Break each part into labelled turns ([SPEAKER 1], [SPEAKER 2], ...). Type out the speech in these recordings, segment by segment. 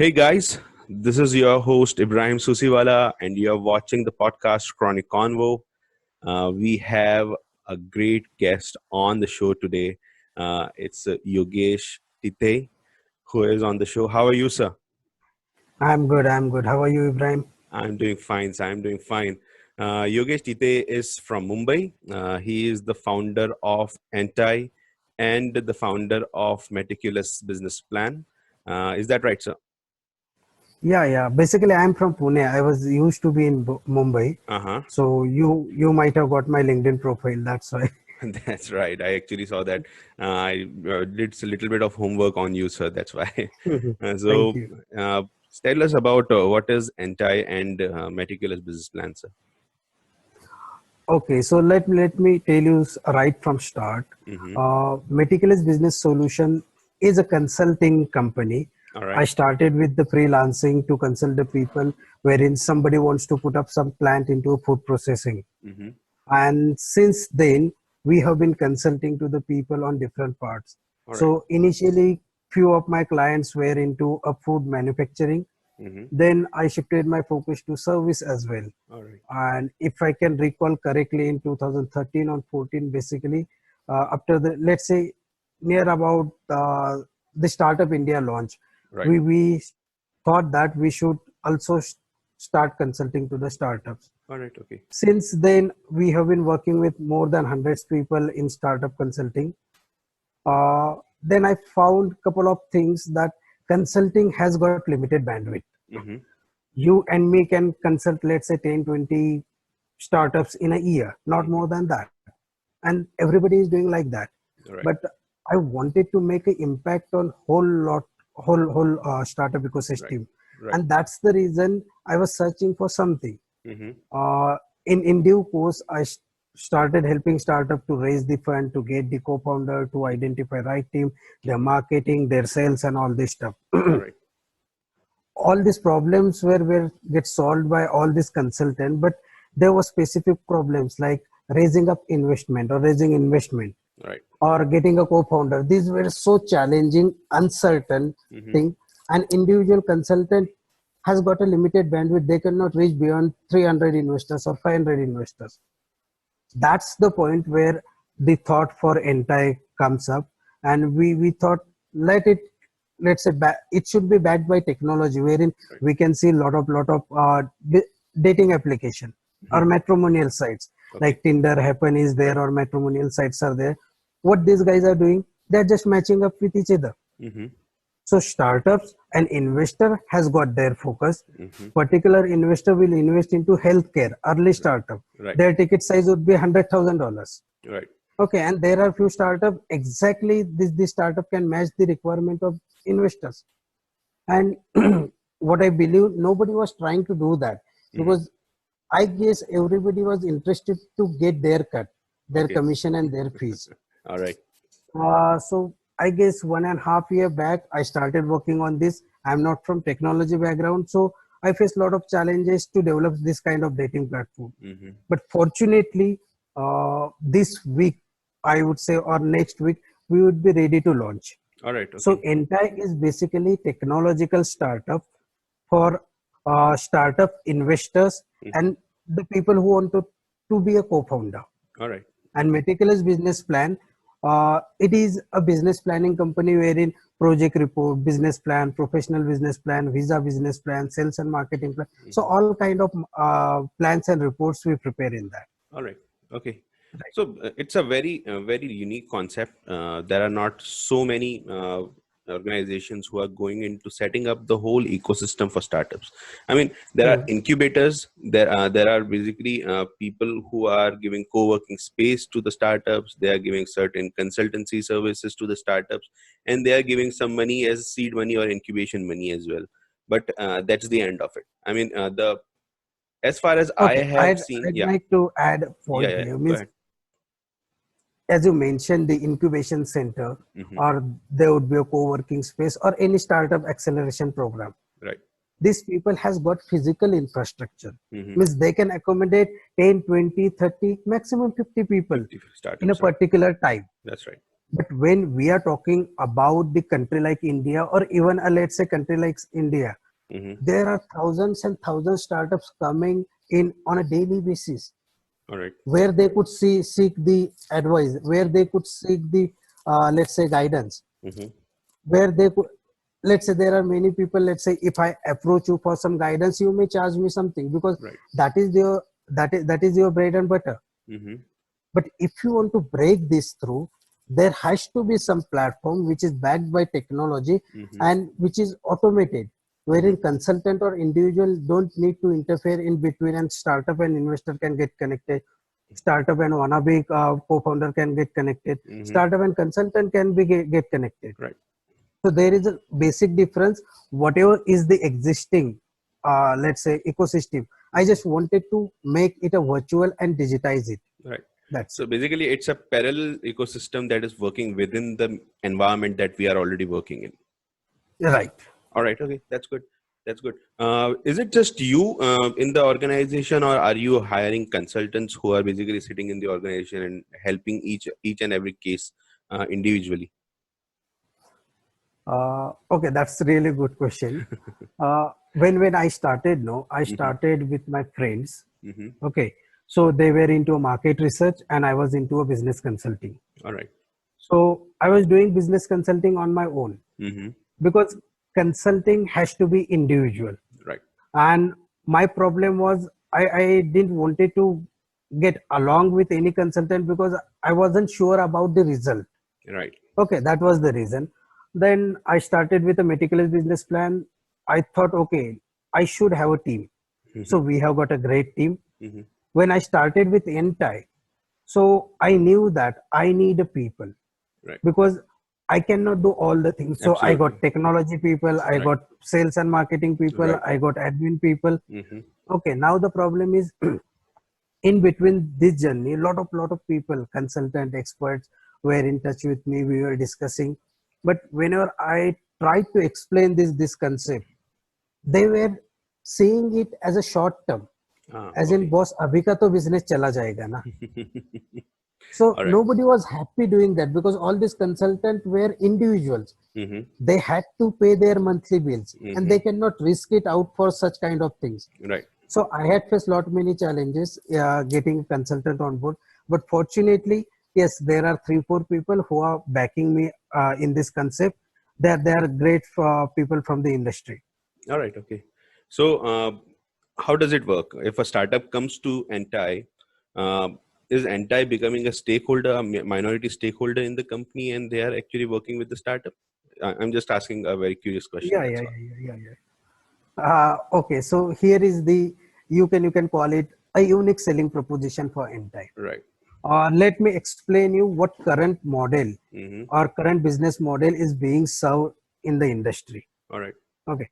[SPEAKER 1] Hey guys, this is your host Ibrahim Susiwala, and you're watching the podcast Chronic Convo. We have a great guest on the show today. It's Yogesh Tite, who is on the show. How are you, sir?
[SPEAKER 2] I'm good. I'm good. How are you, Ibrahim?
[SPEAKER 1] I'm doing fine, sir. I'm doing fine. Yogesh Tite is from Mumbai. He is the founder of Anti and the founder of Meticulous Business Plan. Is that right, sir?
[SPEAKER 2] Yeah. Basically, I'm from Pune. I was used to be in Mumbai,
[SPEAKER 1] Uh huh.
[SPEAKER 2] so you might have got my LinkedIn profile. That's why.
[SPEAKER 1] That's right. I actually saw that. I did a little bit of homework on you, sir. That's why. Uh,
[SPEAKER 2] Thank
[SPEAKER 1] so,
[SPEAKER 2] you.
[SPEAKER 1] uh, Tell us about what is anti and meticulous business plan, sir.
[SPEAKER 2] Okay, so let me tell you right from start.
[SPEAKER 1] Mm-hmm.
[SPEAKER 2] Meticulous Business Solution is a consulting company.
[SPEAKER 1] All
[SPEAKER 2] I
[SPEAKER 1] right.
[SPEAKER 2] started with the freelancing to consult the people, wherein somebody wants to put up some plant into food processing.
[SPEAKER 1] Mm-hmm.
[SPEAKER 2] And since then we have been consulting to the people on different parts.
[SPEAKER 1] All right.
[SPEAKER 2] So initially few of my clients were into a food manufacturing,
[SPEAKER 1] Mm-hmm.
[SPEAKER 2] then I shifted my focus to service as well.
[SPEAKER 1] All right.
[SPEAKER 2] And if I can recall correctly, in 2013 or 14, basically after the, let's say, near about the Startup India launch,
[SPEAKER 1] Right.
[SPEAKER 2] we thought that we should also start consulting to the startups.
[SPEAKER 1] All right. Okay.
[SPEAKER 2] Since then, we have been working with more than hundreds people in startup consulting. Then I found a couple of things that consulting has got limited bandwidth.
[SPEAKER 1] Mm-hmm.
[SPEAKER 2] You and me can consult, let's say, 10, 20 startups in a year, not
[SPEAKER 1] Mm-hmm.
[SPEAKER 2] more than that. And everybody is doing like that.
[SPEAKER 1] All right.
[SPEAKER 2] But I wanted to make an impact on whole startup
[SPEAKER 1] Right.
[SPEAKER 2] ecosystem.
[SPEAKER 1] Right.
[SPEAKER 2] And that's the reason I was searching for something.
[SPEAKER 1] Mm-hmm.
[SPEAKER 2] uh, in due course, I started helping startup to raise the fund, to get the co-founder, to identify right team, their marketing, their sales, and all this stuff.
[SPEAKER 1] All right.
[SPEAKER 2] All these problems were get solved by all these consultant, but there were specific problems like raising up investment or raising investment
[SPEAKER 1] All right.
[SPEAKER 2] or getting a co-founder. These were so challenging, uncertain
[SPEAKER 1] Mm-hmm.
[SPEAKER 2] thing. An individual consultant has got a limited bandwidth. They cannot reach beyond 300 investors or 500 investors. That's the point where the thought for Entai comes up, and we thought, let it, let's say, it should be backed by technology, wherein
[SPEAKER 1] Right.
[SPEAKER 2] we can see lot of dating application or
[SPEAKER 1] Mm-hmm.
[SPEAKER 2] matrimonial sites
[SPEAKER 1] Okay.
[SPEAKER 2] like Tinder, Happen is there,
[SPEAKER 1] Right.
[SPEAKER 2] or matrimonial sites are there. What these guys are doing, they're just matching up with each other.
[SPEAKER 1] Mm-hmm.
[SPEAKER 2] So startups and investor has got their focus.
[SPEAKER 1] Mm-hmm.
[SPEAKER 2] Particular investor will invest into healthcare, early startup.
[SPEAKER 1] Right.
[SPEAKER 2] Their ticket size would be $100,000.
[SPEAKER 1] Right.
[SPEAKER 2] Okay, and there are few startup exactly this startup can match the requirement of investors. And what I believe, nobody was trying to do that,
[SPEAKER 1] Mm-hmm.
[SPEAKER 2] because I guess everybody was interested to get their cut, their
[SPEAKER 1] Okay.
[SPEAKER 2] commission and their fees.
[SPEAKER 1] All right.
[SPEAKER 2] So I guess 1.5 year back, I started working on this. I'm not from technology background, so I faced a lot of challenges to develop this kind of dating platform.
[SPEAKER 1] Mm-hmm.
[SPEAKER 2] But fortunately, this week, I would say, or next week, we would be ready to launch.
[SPEAKER 1] All right.
[SPEAKER 2] So
[SPEAKER 1] Okay.
[SPEAKER 2] Entai is basically technological startup for startup investors
[SPEAKER 1] Mm-hmm.
[SPEAKER 2] and the people who want to be a co-founder.
[SPEAKER 1] All right.
[SPEAKER 2] And Meticulous Business Plan, it is a business planning company wherein project report, business plan, professional business plan, visa business plan, sales and marketing plan. So
[SPEAKER 1] Mm-hmm.
[SPEAKER 2] all kind of plans and reports we prepare in that.
[SPEAKER 1] All right. Okay.
[SPEAKER 2] Right.
[SPEAKER 1] So it's a very unique concept. There are not so many organizations who are going into setting up the whole ecosystem for startups. I mean, there are
[SPEAKER 2] Hmm.
[SPEAKER 1] incubators. There are basically people who are giving co-working space to the startups. They are giving certain consultancy services to the startups, and they are giving some money as seed money or incubation money as well. But that's the end of it. I mean, the as far as I
[SPEAKER 2] Okay,
[SPEAKER 1] have seen,
[SPEAKER 2] I'd
[SPEAKER 1] yeah,
[SPEAKER 2] like to add a
[SPEAKER 1] yeah,
[SPEAKER 2] point
[SPEAKER 1] yeah.
[SPEAKER 2] here.
[SPEAKER 1] Go
[SPEAKER 2] Means,
[SPEAKER 1] ahead.
[SPEAKER 2] as you mentioned, the incubation center,
[SPEAKER 1] Hmm.
[SPEAKER 2] or there would be a co-working space or any startup acceleration program.
[SPEAKER 1] Right.
[SPEAKER 2] These people has got physical infrastructure.
[SPEAKER 1] Hmm.
[SPEAKER 2] Means they can accommodate 10, 20, 30, maximum 50 people
[SPEAKER 1] 50
[SPEAKER 2] in a
[SPEAKER 1] startups, right?
[SPEAKER 2] particular time.
[SPEAKER 1] That's right.
[SPEAKER 2] But when we are talking about the country like India, or even let's say country like India,
[SPEAKER 1] Mm-hmm.
[SPEAKER 2] there are thousands and thousands startups coming in on a daily basis,
[SPEAKER 1] All right.
[SPEAKER 2] where they could seek the advice, where they could seek the let's say guidance,
[SPEAKER 1] Mm-hmm.
[SPEAKER 2] where they could, let's say there are many people, let's say if I approach you for some guidance, you may charge me something because
[SPEAKER 1] Right.
[SPEAKER 2] that is your bread and butter.
[SPEAKER 1] Mm-hmm.
[SPEAKER 2] But if you want to break this through, there has to be some platform which is backed by technology
[SPEAKER 1] Mm-hmm.
[SPEAKER 2] and which is automated,
[SPEAKER 1] Mm-hmm.
[SPEAKER 2] wherein consultant or individual don't need to interfere in between, and startup and investor can get connected. Startup and wannabe co-founder can get connected.
[SPEAKER 1] Mm-hmm.
[SPEAKER 2] Startup and consultant can be get connected.
[SPEAKER 1] Right.
[SPEAKER 2] So there is a basic difference. Whatever is the existing, let's say ecosystem, I just wanted to make it a virtual and digitize it.
[SPEAKER 1] Right.
[SPEAKER 2] That's
[SPEAKER 1] So
[SPEAKER 2] it.
[SPEAKER 1] basically, it's a parallel ecosystem that is working within the environment that we are already working in.
[SPEAKER 2] Right.
[SPEAKER 1] All right. Okay. That's good. That's good. Is it just you in the organization, or are you hiring consultants who are basically sitting in the organization and helping each and every case individually?
[SPEAKER 2] Okay, that's a really good question. When I started, no, I
[SPEAKER 1] Mm-hmm.
[SPEAKER 2] started with my friends.
[SPEAKER 1] Mm-hmm.
[SPEAKER 2] Okay, so they were into market research, and I was into a business consulting.
[SPEAKER 1] All right.
[SPEAKER 2] So I was doing business consulting on my own,
[SPEAKER 1] Mm-hmm.
[SPEAKER 2] because consulting has to be individual.
[SPEAKER 1] Right.
[SPEAKER 2] And my problem was I didn't wanted to get along with any consultant because I wasn't sure about the result.
[SPEAKER 1] Right.
[SPEAKER 2] Okay, that was the reason. Then I started with a meticulous business plan. I thought, okay, I should have a team. So
[SPEAKER 1] Mm-hmm.
[SPEAKER 2] we have got a great team.
[SPEAKER 1] Mm-hmm.
[SPEAKER 2] When I started with Entai, so I knew that I need a people,
[SPEAKER 1] Right.
[SPEAKER 2] because I cannot do all the things. So I got
[SPEAKER 1] Absolutely.
[SPEAKER 2] technology people, I
[SPEAKER 1] Right.
[SPEAKER 2] got sales and marketing people,
[SPEAKER 1] Right.
[SPEAKER 2] I got admin people.
[SPEAKER 1] Mm-hmm.
[SPEAKER 2] Okay, now the problem is in between this journey, lot of people, consultant experts were in touch with me. We were discussing, but whenever I tried to explain this concept, they were seeing it as a short term,
[SPEAKER 1] Ah,
[SPEAKER 2] as in
[SPEAKER 1] okay.
[SPEAKER 2] boss abhi ka to business chala jayega na. So
[SPEAKER 1] All right.
[SPEAKER 2] nobody was happy doing that, because all these consultants were individuals.
[SPEAKER 1] Mm-hmm.
[SPEAKER 2] They had to pay their monthly bills, and
[SPEAKER 1] Mm-hmm.
[SPEAKER 2] they cannot risk it out for such kind of things.
[SPEAKER 1] Right.
[SPEAKER 2] So I had faced lot many challenges getting a consultant on board, but fortunately, yes, there are 3-4 people who are backing me in this concept. They are great people from the industry.
[SPEAKER 1] All right. Okay. So, how does it work? If a startup comes to Entai, is Entai becoming a stakeholder, a minority stakeholder in the company, and they are actually working with the startup? I'm just asking a very curious question.
[SPEAKER 2] Yeah,
[SPEAKER 1] That's
[SPEAKER 2] yeah,
[SPEAKER 1] all.
[SPEAKER 2] yeah, yeah, yeah, yeah. Okay, so here is the, you can call it a unique selling proposition for Entire.
[SPEAKER 1] Right.
[SPEAKER 2] Let me explain you what current model
[SPEAKER 1] Mm-hmm.
[SPEAKER 2] or current business model is being served in the industry.
[SPEAKER 1] All right.
[SPEAKER 2] Okay.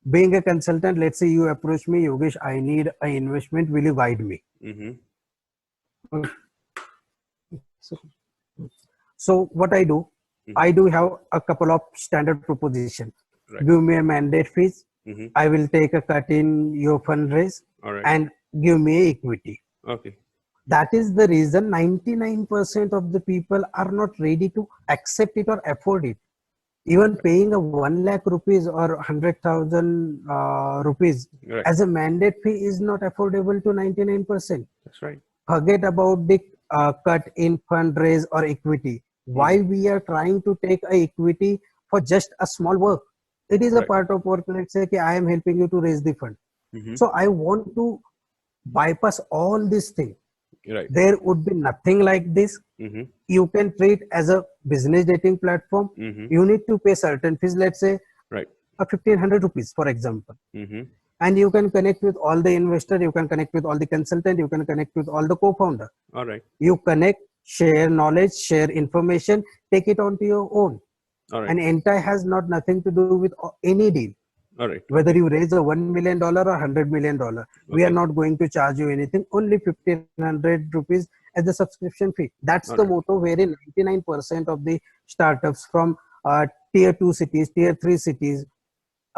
[SPEAKER 2] Being a consultant, let's say you approach me, Yogesh, I need an investment. Will you guide me?
[SPEAKER 1] Mm-hmm.
[SPEAKER 2] Okay. So, so what
[SPEAKER 1] Mm-hmm.
[SPEAKER 2] I do have a couple of standard proposition.
[SPEAKER 1] Right.
[SPEAKER 2] Give me a mandate fees.
[SPEAKER 1] Mm-hmm.
[SPEAKER 2] I will take a cut in your fundraise,
[SPEAKER 1] All right.
[SPEAKER 2] and give me equity.
[SPEAKER 1] Okay.
[SPEAKER 2] That is the reason 99% of the people are not ready to accept it or afford it. Even paying a 1 lakh rupees or 100,000 rupees
[SPEAKER 1] Right.
[SPEAKER 2] as a mandate fee is not affordable to 99%.
[SPEAKER 1] That's right.
[SPEAKER 2] Forget about the cut in fundraise or equity.
[SPEAKER 1] Mm-hmm.
[SPEAKER 2] Why we are trying to take a equity for just a small work? It is a
[SPEAKER 1] Right.
[SPEAKER 2] part of work. Let's say okay, I am helping you to raise the fund.
[SPEAKER 1] Mm-hmm.
[SPEAKER 2] So I want to bypass all these things.
[SPEAKER 1] Right.
[SPEAKER 2] There would be nothing like this.
[SPEAKER 1] Mm-hmm.
[SPEAKER 2] You can treat as a business dating platform.
[SPEAKER 1] Mm-hmm.
[SPEAKER 2] You need to pay certain fees, let's say
[SPEAKER 1] Right.
[SPEAKER 2] a 1500 rupees, for example.
[SPEAKER 1] Mm-hmm.
[SPEAKER 2] And you can connect with all the investor, you can connect with all the consultant, you can connect with all the co-founder.
[SPEAKER 1] All right.
[SPEAKER 2] You connect, share knowledge, share information, take it onto your own.
[SPEAKER 1] All right.
[SPEAKER 2] And Entai has not nothing to do with any deal.
[SPEAKER 1] All right.
[SPEAKER 2] Whether
[SPEAKER 1] Okay.
[SPEAKER 2] you raise a $1 million or $100 million, we are
[SPEAKER 1] Okay.
[SPEAKER 2] not going to charge you anything. Only 1500 rupees as the subscription fee. That's
[SPEAKER 1] All
[SPEAKER 2] the
[SPEAKER 1] right.
[SPEAKER 2] motto, wherein 99% of the startups from tier 2 cities, tier 3 cities,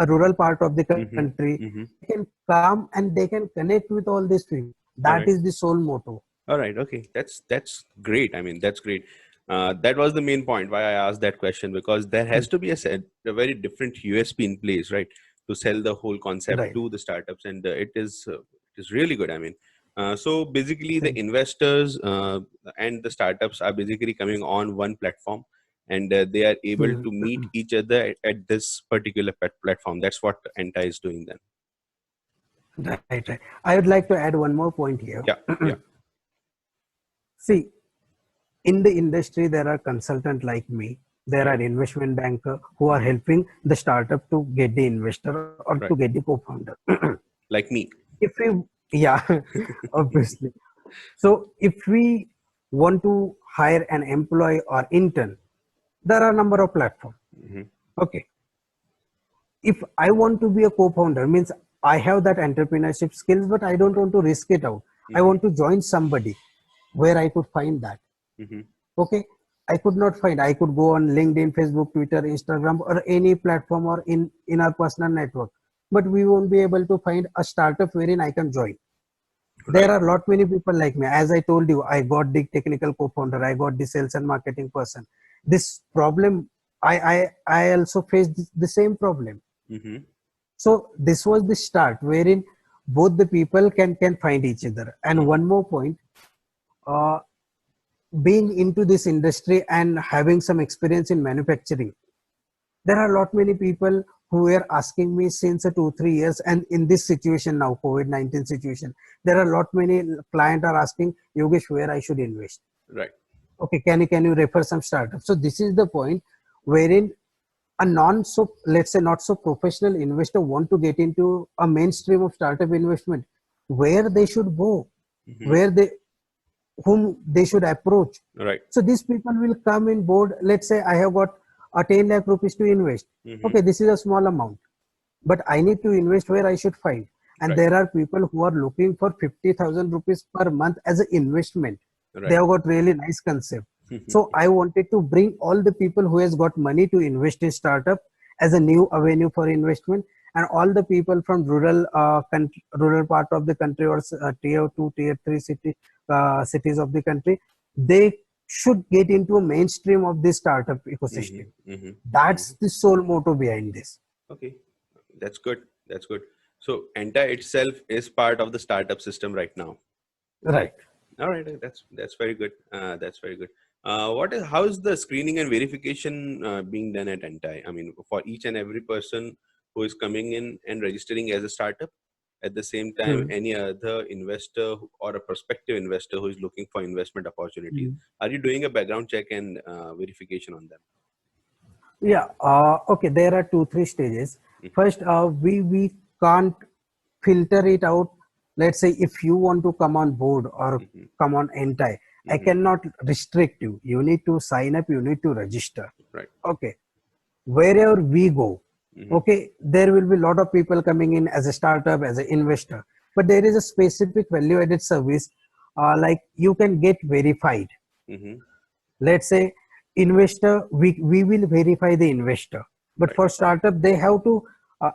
[SPEAKER 2] a rural part of the
[SPEAKER 1] Mm-hmm.
[SPEAKER 2] country,
[SPEAKER 1] Mm-hmm.
[SPEAKER 2] can come and they can connect with all these people.
[SPEAKER 1] All
[SPEAKER 2] That
[SPEAKER 1] right.
[SPEAKER 2] is the sole motto.
[SPEAKER 1] All right. Okay. That's great. I mean, that's great. That was the main point why I asked that question, because there has to be a very different USP in place, right, to sell the whole concept
[SPEAKER 2] Right.
[SPEAKER 1] to the startups, and it is really good. I mean, so basically the
[SPEAKER 2] Thank
[SPEAKER 1] investors and the startups are basically coming on one platform, and they are able
[SPEAKER 2] you.
[SPEAKER 1] to meet each other at this particular platform. That's what Enta is doing then.
[SPEAKER 2] Right, right. I would like to add one more point here.
[SPEAKER 1] Yeah, yeah,
[SPEAKER 2] See, in the industry, there are consultants like me. There are
[SPEAKER 1] right,
[SPEAKER 2] investment banker who are
[SPEAKER 1] hmm,
[SPEAKER 2] helping the startup to get the investor or to
[SPEAKER 1] right.
[SPEAKER 2] get the co-founder.
[SPEAKER 1] Like me.
[SPEAKER 2] If we, yeah, obviously. So if we want to hire an employee or intern, there are a number of platforms.
[SPEAKER 1] Hmm.
[SPEAKER 2] Okay. If I want to be a co-founder, means I have that entrepreneurship skills, but I don't want to risk it out. I
[SPEAKER 1] Hmm.
[SPEAKER 2] want to join somebody where I could find that.
[SPEAKER 1] Hmm.
[SPEAKER 2] Okay. I could not find. I could go on LinkedIn, Facebook, Twitter, Instagram, or any platform or in our personal network. But we won't be able to find a startup wherein I can join. There
[SPEAKER 1] Right.
[SPEAKER 2] are lot many people like me. As I told you, I got the technical co-founder, I got the sales and marketing person. This problem, I also faced the same problem.
[SPEAKER 1] Hmm.
[SPEAKER 2] So this was the start wherein both the people can find each other. And
[SPEAKER 1] Hmm.
[SPEAKER 2] one more point, uh, being into this industry and having some experience in manufacturing, there are a lot many people who were asking me since 2 3 years, and in this situation now, COVID-19 situation, there are a lot many clients are asking, Yogesh, where I should invest.
[SPEAKER 1] Right.
[SPEAKER 2] Okay, can you refer some startup? So this is the point wherein a non so, let's say, not so professional investor want to get into a mainstream of startup investment, where they should go,
[SPEAKER 1] Hmm.
[SPEAKER 2] where they, whom they should approach.
[SPEAKER 1] Right.
[SPEAKER 2] So these people will come in board. Let's say I have got a 10 lakh rupees to invest.
[SPEAKER 1] Hmm.
[SPEAKER 2] Okay, this is a small amount, but I need to invest where I should find. And
[SPEAKER 1] Right.
[SPEAKER 2] there are people who are looking for 50,000 rupees per month as an investment. They
[SPEAKER 1] Right.
[SPEAKER 2] have got really nice concept.
[SPEAKER 1] Hmm.
[SPEAKER 2] So I wanted to bring all the people who has got money to invest in startup as a new avenue for investment, and all the people from rural part of the country, or tier 2 tier 3 cities of the country, they should get into a mainstream of this startup
[SPEAKER 1] Hmm.
[SPEAKER 2] ecosystem.
[SPEAKER 1] Hmm.
[SPEAKER 2] That's the sole motto behind this.
[SPEAKER 1] Okay, that's good. That's good. So Enta itself is part of the startup system right now.
[SPEAKER 2] Right.
[SPEAKER 1] All right, that's very good. That's very good. What is how is the screening and verification being done at Enta? I mean, for each and every person who is coming in and registering as a startup, at the same time,
[SPEAKER 2] Hmm.
[SPEAKER 1] any other investor or a prospective investor who is looking for investment opportunities,
[SPEAKER 2] Hmm.
[SPEAKER 1] are you doing a background check and verification on them?
[SPEAKER 2] Yeah. Okay. There are 2 3 stages.
[SPEAKER 1] Hmm.
[SPEAKER 2] First, we can't filter it out. Let's say if you want to come on board or
[SPEAKER 1] Hmm.
[SPEAKER 2] come on Entai, I
[SPEAKER 1] Hmm.
[SPEAKER 2] cannot restrict you. You need to sign up. You need to register.
[SPEAKER 1] Right.
[SPEAKER 2] Okay. Wherever we go,
[SPEAKER 1] Hmm.
[SPEAKER 2] okay, there will be a lot of people coming in as a startup, as an investor. But there is a specific value-added service, like you can get verified.
[SPEAKER 1] Hmm.
[SPEAKER 2] Let's say investor, we will verify the investor, but
[SPEAKER 1] Right.
[SPEAKER 2] for startup they have to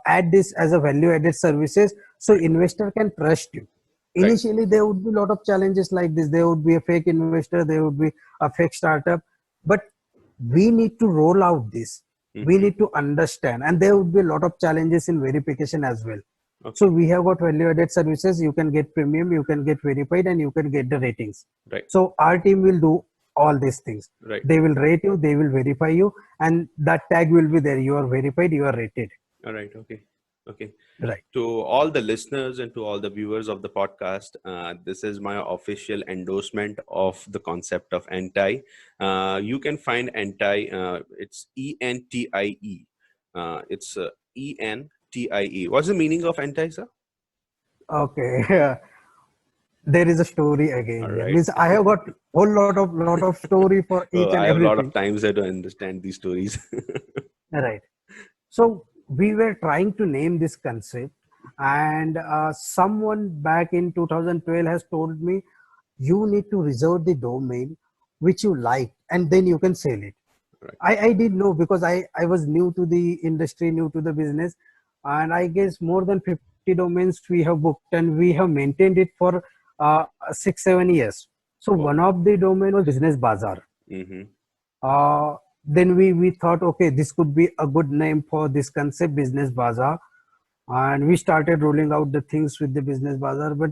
[SPEAKER 2] add this as a value added services, so
[SPEAKER 1] Right.
[SPEAKER 2] investor can trust you.
[SPEAKER 1] Right.
[SPEAKER 2] Initially there would be a lot of challenges like this. There would be a fake investor, there would be a fake startup, but we need to roll out this, we
[SPEAKER 1] Hmm.
[SPEAKER 2] need to understand, and there would be a lot of challenges in verification as well. So
[SPEAKER 1] Okay.
[SPEAKER 2] we have got value added services. You can get premium, you can get verified, and you can get the ratings.
[SPEAKER 1] Right.
[SPEAKER 2] So our team will do all these things.
[SPEAKER 1] Right.
[SPEAKER 2] They will rate you, they will verify you, and that tag will be there. You are verified, you are rated.
[SPEAKER 1] All right. Okay. Okay.
[SPEAKER 2] Right.
[SPEAKER 1] To all the listeners and to all the viewers of the podcast, this is my official endorsement of the concept of Entie. You can find Entie, it's ENTIE. It's ENTIE. What's the meaning of Entie, sir?
[SPEAKER 2] Okay. There is a story
[SPEAKER 1] All
[SPEAKER 2] again here.
[SPEAKER 1] right.
[SPEAKER 2] Means I have got whole lot of story for each
[SPEAKER 1] Oh,
[SPEAKER 2] and
[SPEAKER 1] I have a lot
[SPEAKER 2] everything.
[SPEAKER 1] of times there to understand these stories.
[SPEAKER 2] Right. So we were trying to name this concept, and someone back in 2012 has told me, you need to reserve the domain which you like, and then you can sell it.
[SPEAKER 1] Right.
[SPEAKER 2] I didn't know because I was new to the industry, new to the business, and I guess more than 50 domains we have booked, and we have maintained it for 6 7 years. So
[SPEAKER 1] Oh.
[SPEAKER 2] one of the domain was Business Bazaar.
[SPEAKER 1] Mm-hmm.
[SPEAKER 2] then we thought, okay, this could be a good name for this concept, Business Bazaar, and we started rolling out the things with the Business Bazaar. But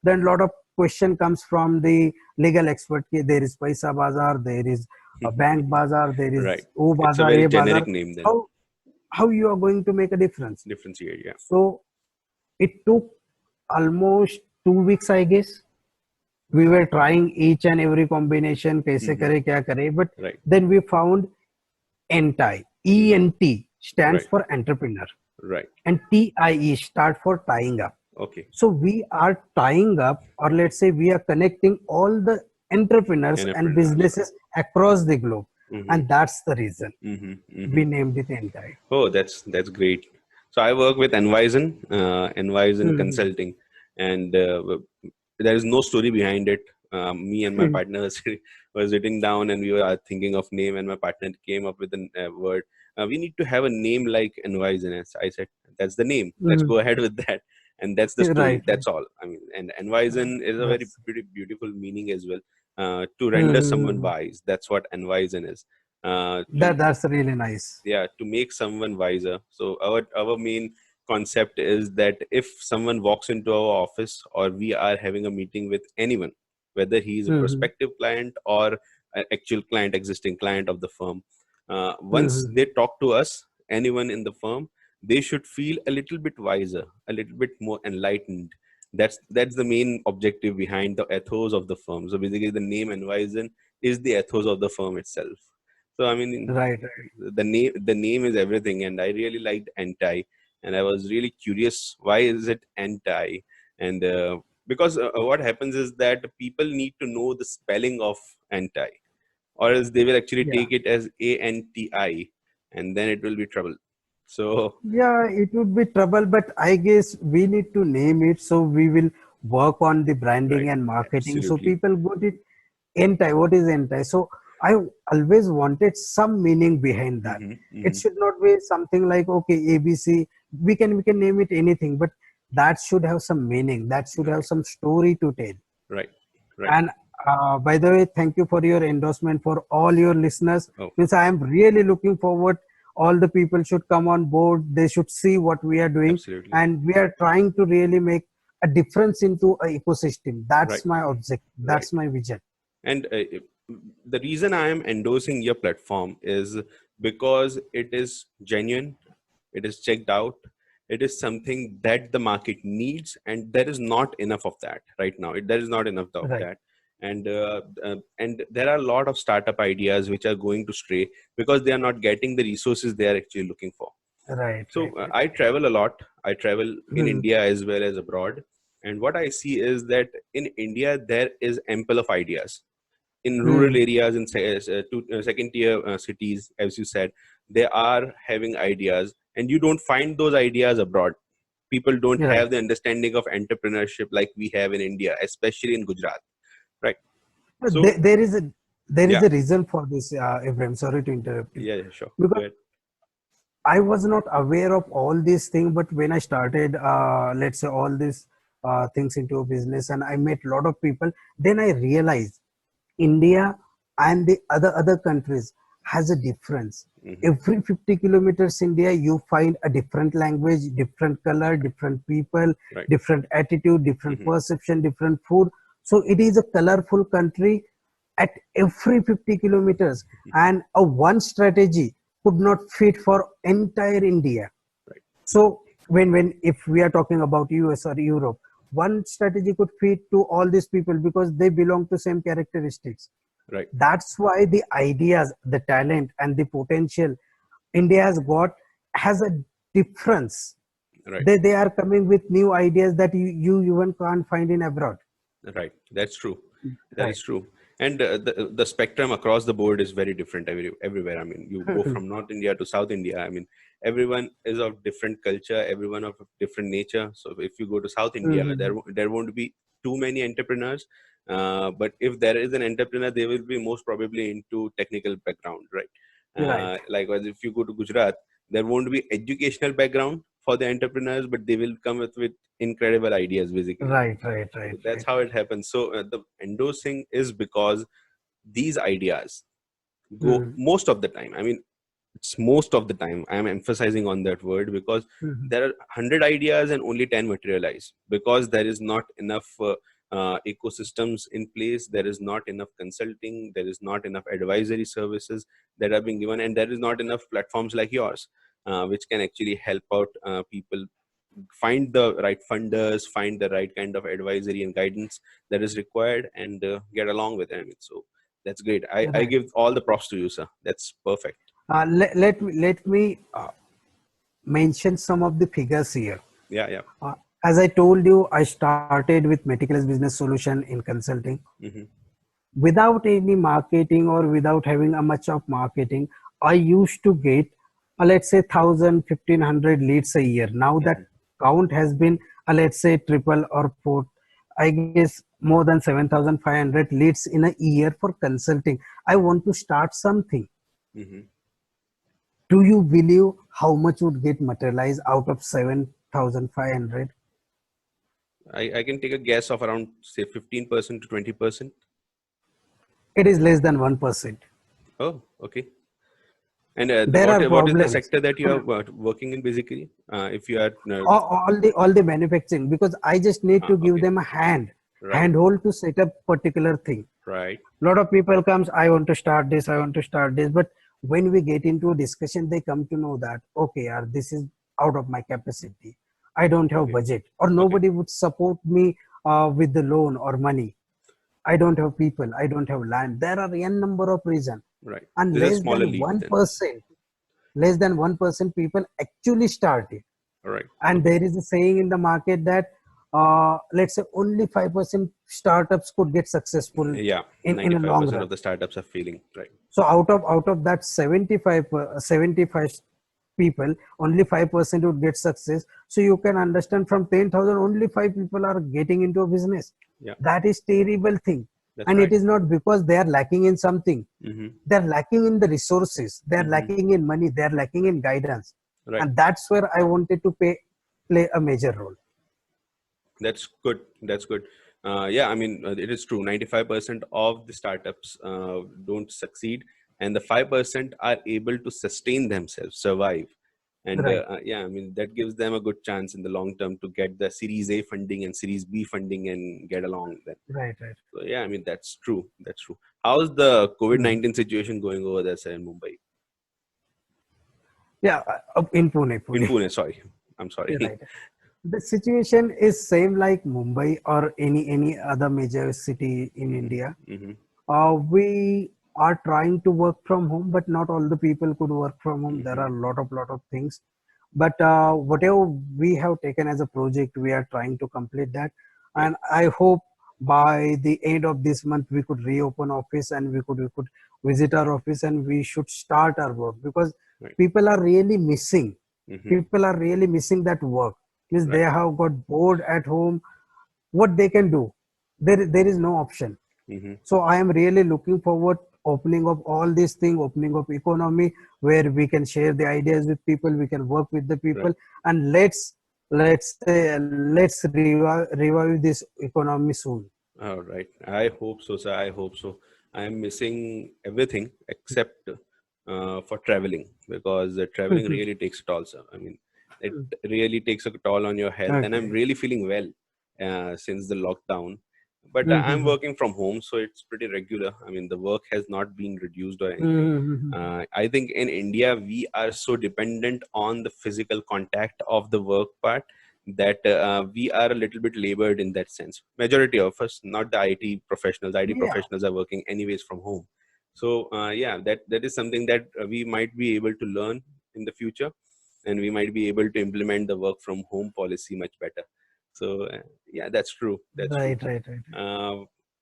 [SPEAKER 2] then a lot of question comes from the legal expert. Ki there is Paisa Bazaar, there is a Bank Bazaar, there
[SPEAKER 1] Right.
[SPEAKER 2] is O
[SPEAKER 1] It's a
[SPEAKER 2] Bazaar,
[SPEAKER 1] very
[SPEAKER 2] A
[SPEAKER 1] generic
[SPEAKER 2] Bazaar.
[SPEAKER 1] name then.
[SPEAKER 2] How you are going to make a difference?
[SPEAKER 1] Differentiate, yeah.
[SPEAKER 2] So it took almost 2 weeks, I guess. We were trying each and every combination, kaise kare, kya kare, but
[SPEAKER 1] Right.
[SPEAKER 2] then we found ENTIE. ENT stands
[SPEAKER 1] Right.
[SPEAKER 2] for entrepreneur,
[SPEAKER 1] Right.
[SPEAKER 2] and TIE start for tying up.
[SPEAKER 1] Okay.
[SPEAKER 2] So we are tying up, or let's say we are connecting all the entrepreneurs and
[SPEAKER 1] Entrepreneurs.
[SPEAKER 2] businesses across the globe,
[SPEAKER 1] Mm-hmm.
[SPEAKER 2] and that's the reason
[SPEAKER 1] Mm-hmm. Mm-hmm.
[SPEAKER 2] we named it ENTIE.
[SPEAKER 1] Oh, that's great. So I work with Envison
[SPEAKER 2] Mhm.
[SPEAKER 1] Consulting, and there is no story behind it. Me and my partner was sitting down, and we were thinking of name, and my partner came up with a word. We need to have a name like Envison. I said, that's the name. Let's
[SPEAKER 2] Mhm.
[SPEAKER 1] go ahead with that, and that's the story.
[SPEAKER 2] Right,
[SPEAKER 1] That's all. I mean, and Envison is a very
[SPEAKER 2] yes.
[SPEAKER 1] pretty beautiful meaning as well. To render someone
[SPEAKER 2] Mhm.
[SPEAKER 1] wise. That's what Envison is. To
[SPEAKER 2] That's really nice.
[SPEAKER 1] Yeah, to make someone wiser. So our main concept is that if someone walks into our office, or we are having a meeting with anyone, whether he is a
[SPEAKER 2] Mhm.
[SPEAKER 1] prospective client or an actual client, existing client of the firm, once
[SPEAKER 2] Mhm.
[SPEAKER 1] they talk to us, anyone in the firm, they should feel a little bit wiser, a little bit more enlightened. That's the main objective behind the ethos of the firm. So basically the name Envision is the ethos of the firm itself. So I mean,
[SPEAKER 2] Right, right.
[SPEAKER 1] the name is everything, and I really liked anti, and I was really curious, why is it anti? And because what happens is that people need to know the spelling of anti, or else they will actually
[SPEAKER 2] Yeah.
[SPEAKER 1] take it as ANTI, and then it will be trouble. So
[SPEAKER 2] Yeah, it would be trouble, but I guess we need to name it, so we will work on the branding
[SPEAKER 1] right,
[SPEAKER 2] and marketing so
[SPEAKER 1] absolutely.
[SPEAKER 2] people got it. Entai, what is entai? So I always wanted some meaning behind that.
[SPEAKER 1] Hmm.
[SPEAKER 2] It
[SPEAKER 1] Hmm.
[SPEAKER 2] should not be something like, okay, ABC. We can name it anything, but that should have some meaning. That should have
[SPEAKER 1] Right,
[SPEAKER 2] some story to tell.
[SPEAKER 1] right, right.
[SPEAKER 2] And by the way, thank you for your endorsement for all your listeners.
[SPEAKER 1] Oh,
[SPEAKER 2] Means I am really looking forward. All the people should come on board. They should see what we are doing,
[SPEAKER 1] absolutely.
[SPEAKER 2] and we are trying to really make a difference into a ecosystem.
[SPEAKER 1] Right,
[SPEAKER 2] That's my objective.
[SPEAKER 1] right.
[SPEAKER 2] That's my vision.
[SPEAKER 1] And the reason I am endorsing your platform is because it is genuine, it is checked out, it is something that the market needs, and there is not enough of that right now. There is not enough of
[SPEAKER 2] Right.
[SPEAKER 1] that. And there are a lot of startup ideas which are going to stray because they are not getting the resources they are actually looking for.
[SPEAKER 2] Right.
[SPEAKER 1] So
[SPEAKER 2] Right. Right.
[SPEAKER 1] I travel a lot. I travel in
[SPEAKER 2] Hmm.
[SPEAKER 1] India as well as abroad. And what I see is that in India, there is ample of ideas. In rural
[SPEAKER 2] Hmm.
[SPEAKER 1] areas, in second tier cities, as you said, they are having ideas, and you don't find those ideas abroad. People don't
[SPEAKER 2] You're right.
[SPEAKER 1] have the understanding of entrepreneurship like we have in India, especially in Gujarat, right? So,
[SPEAKER 2] There is
[SPEAKER 1] yeah,
[SPEAKER 2] a reason for this, Ibrahim. Sorry to interrupt you,
[SPEAKER 1] yeah, yeah, sure. Go
[SPEAKER 2] because
[SPEAKER 1] ahead.
[SPEAKER 2] I was not aware of all these things, but when I started, let's say, all these things into a business, and I met a lot of people, then I realized India and the other countries has a difference.
[SPEAKER 1] Hmm.
[SPEAKER 2] Every 50 kilometers India, you find a different language, different color, different people,
[SPEAKER 1] Right.
[SPEAKER 2] different attitude, different
[SPEAKER 1] Hmm.
[SPEAKER 2] perception, different food. So it is a colorful country at every 50 kilometers, and a one strategy could not fit for entire India.
[SPEAKER 1] Right.
[SPEAKER 2] So when if we are talking about US or Europe, one strategy could fit to all these people because they belong to same characteristics.
[SPEAKER 1] Right.
[SPEAKER 2] That's why the ideas, the talent, and the potential India has got has a difference.
[SPEAKER 1] Right.
[SPEAKER 2] They are coming with new ideas that you even can't find in abroad.
[SPEAKER 1] Right. That's true. That
[SPEAKER 2] Right.
[SPEAKER 1] is true. And the spectrum across the board is very different everywhere. I mean, you go from North India to South India. I mean, everyone is of different culture, everyone of different nature. So if you go to South India,
[SPEAKER 2] Mhm.
[SPEAKER 1] there won't be too many entrepreneurs. But if there is an entrepreneur, they will be most probably into technical background, right?
[SPEAKER 2] Right.
[SPEAKER 1] Likewise, if you go to Gujarat, there won't be educational background for the entrepreneurs, but they will come with incredible ideas, basically.
[SPEAKER 2] Right. Right.
[SPEAKER 1] So
[SPEAKER 2] Right.
[SPEAKER 1] that's
[SPEAKER 2] Right.
[SPEAKER 1] how it happens. So the endorsing is because these ideas, go most of the time. I mean, it's most of the time. I am emphasizing on that word because there are 100 ideas and only 10 materialize because there is not enough ecosystems in place. There is not enough consulting. There is not enough advisory services that are being given, and there is not enough platforms like yours, which can actually help out people find the right funders, find the right kind of advisory and guidance that is required, and get along with it. I mean, so that's great. I
[SPEAKER 2] Right.
[SPEAKER 1] give all the props to you, sir. That's perfect.
[SPEAKER 2] Let me mention some of the figures here.
[SPEAKER 1] Yeah, yeah.
[SPEAKER 2] As I told you, I started with Meticulous Business Solution in consulting.
[SPEAKER 1] Hmm.
[SPEAKER 2] Without any marketing or without having a much of marketing, I used to get, let's say, 1,000, 1,500 leads a year. Now that count has been, let's say, triple or four. I guess more than 7,500 leads in a year for consulting. I want to start something.
[SPEAKER 1] Hmm.
[SPEAKER 2] Do you believe how much would get materialized out of 7,500?
[SPEAKER 1] I can take a guess of around say 15% to 20%.
[SPEAKER 2] It is less than 1%.
[SPEAKER 1] Oh, okay. And
[SPEAKER 2] There are
[SPEAKER 1] what is the
[SPEAKER 2] problems.
[SPEAKER 1] sector that you are working in basically? If you are
[SPEAKER 2] All the manufacturing, because I just need to give
[SPEAKER 1] okay,
[SPEAKER 2] them a
[SPEAKER 1] right,
[SPEAKER 2] handhold to set up particular thing.
[SPEAKER 1] right,
[SPEAKER 2] Lot of people comes, I want to start this, I want to start this, but when we get into a discussion, they come to know that okay, this is out of my capacity. I don't have
[SPEAKER 1] okay,
[SPEAKER 2] budget, or
[SPEAKER 1] okay,
[SPEAKER 2] nobody would support me with the loan or money. I don't have people, I don't have land. There are n number of reasons,
[SPEAKER 1] right.
[SPEAKER 2] and
[SPEAKER 1] These are smaller leads then.
[SPEAKER 2] less than 1% people actually start it.
[SPEAKER 1] All right.
[SPEAKER 2] And
[SPEAKER 1] Okay.
[SPEAKER 2] there is a saying in the market that let's say only 5% startups could get successful
[SPEAKER 1] Yeah,
[SPEAKER 2] in a long
[SPEAKER 1] 95%
[SPEAKER 2] run.
[SPEAKER 1] of the startups are failing. Right.
[SPEAKER 2] So out of that 75 people, only 5% would get success. So you can understand, from 10,000 only 5 people are getting into a business.
[SPEAKER 1] Yeah,
[SPEAKER 2] That is terrible thing.
[SPEAKER 1] that's
[SPEAKER 2] And it
[SPEAKER 1] right.
[SPEAKER 2] is not because they are lacking in something.
[SPEAKER 1] Mm-hmm.
[SPEAKER 2] They're lacking in the resources, they're
[SPEAKER 1] Mm-hmm.
[SPEAKER 2] lacking in money, they're lacking in guidance.
[SPEAKER 1] Right.
[SPEAKER 2] And that's where I wanted to play a major role.
[SPEAKER 1] That's good. That's good. Yeah, I mean, it is true. 95% of the startups don't succeed, and the 5% are able to sustain themselves, survive. And
[SPEAKER 2] Right,
[SPEAKER 1] yeah, I mean, that gives them a good chance in the long term to get the Series A funding and Series B funding and get along then.
[SPEAKER 2] right.
[SPEAKER 1] So, yeah, I mean, that's true. That's true. How's the COVID
[SPEAKER 2] Mhm.
[SPEAKER 1] 19 situation going over there, sir, in Mumbai?
[SPEAKER 2] Yeah, in
[SPEAKER 1] In
[SPEAKER 2] Pune.
[SPEAKER 1] Pune, sorry. I'm
[SPEAKER 2] You're
[SPEAKER 1] sorry.
[SPEAKER 2] right. The situation is same like Mumbai or any other major city in
[SPEAKER 1] Hmm.
[SPEAKER 2] India.
[SPEAKER 1] Hmm.
[SPEAKER 2] We are trying to work from home, but not all the people could work from home. There
[SPEAKER 1] Hmm.
[SPEAKER 2] are a lot of things. But whatever we have taken as a project, we are trying to complete that.
[SPEAKER 1] Right.
[SPEAKER 2] And I hope by the end of this month we could reopen office, and we could visit our office, and we should start our work, because
[SPEAKER 1] Right.
[SPEAKER 2] people are really missing.
[SPEAKER 1] Hmm.
[SPEAKER 2] People are really missing that work. Means they
[SPEAKER 1] Right.
[SPEAKER 2] have got bored at home. What they can do? There is no option.
[SPEAKER 1] Hmm.
[SPEAKER 2] So I am really looking forward opening up all these things, opening up economy, where we can share the ideas with people, we can work with the
[SPEAKER 1] Right.
[SPEAKER 2] people, and let's revive this economy soon.
[SPEAKER 1] All right. I hope so, sir. I hope so. I am missing everything except for traveling because traveling really takes a toll, sir. I mean, it really takes a toll on your health, and I'm
[SPEAKER 2] Okay.
[SPEAKER 1] really feeling well since the lockdown. But I'm
[SPEAKER 2] Mhm.
[SPEAKER 1] working from home, so it's pretty regular. I mean, the work has not been reduced or anything.
[SPEAKER 2] Mhm.
[SPEAKER 1] I think in India, we are so dependent on the physical contact of the work part that we are a little bit labored in that sense. Majority of us, not the IT professionals. IT
[SPEAKER 2] Yeah,
[SPEAKER 1] professionals are working anyways from home. So yeah, that is something that we might be able to learn in the future, and we might be able to implement the work from home policy much better. So yeah, that's true. That's true.
[SPEAKER 2] right.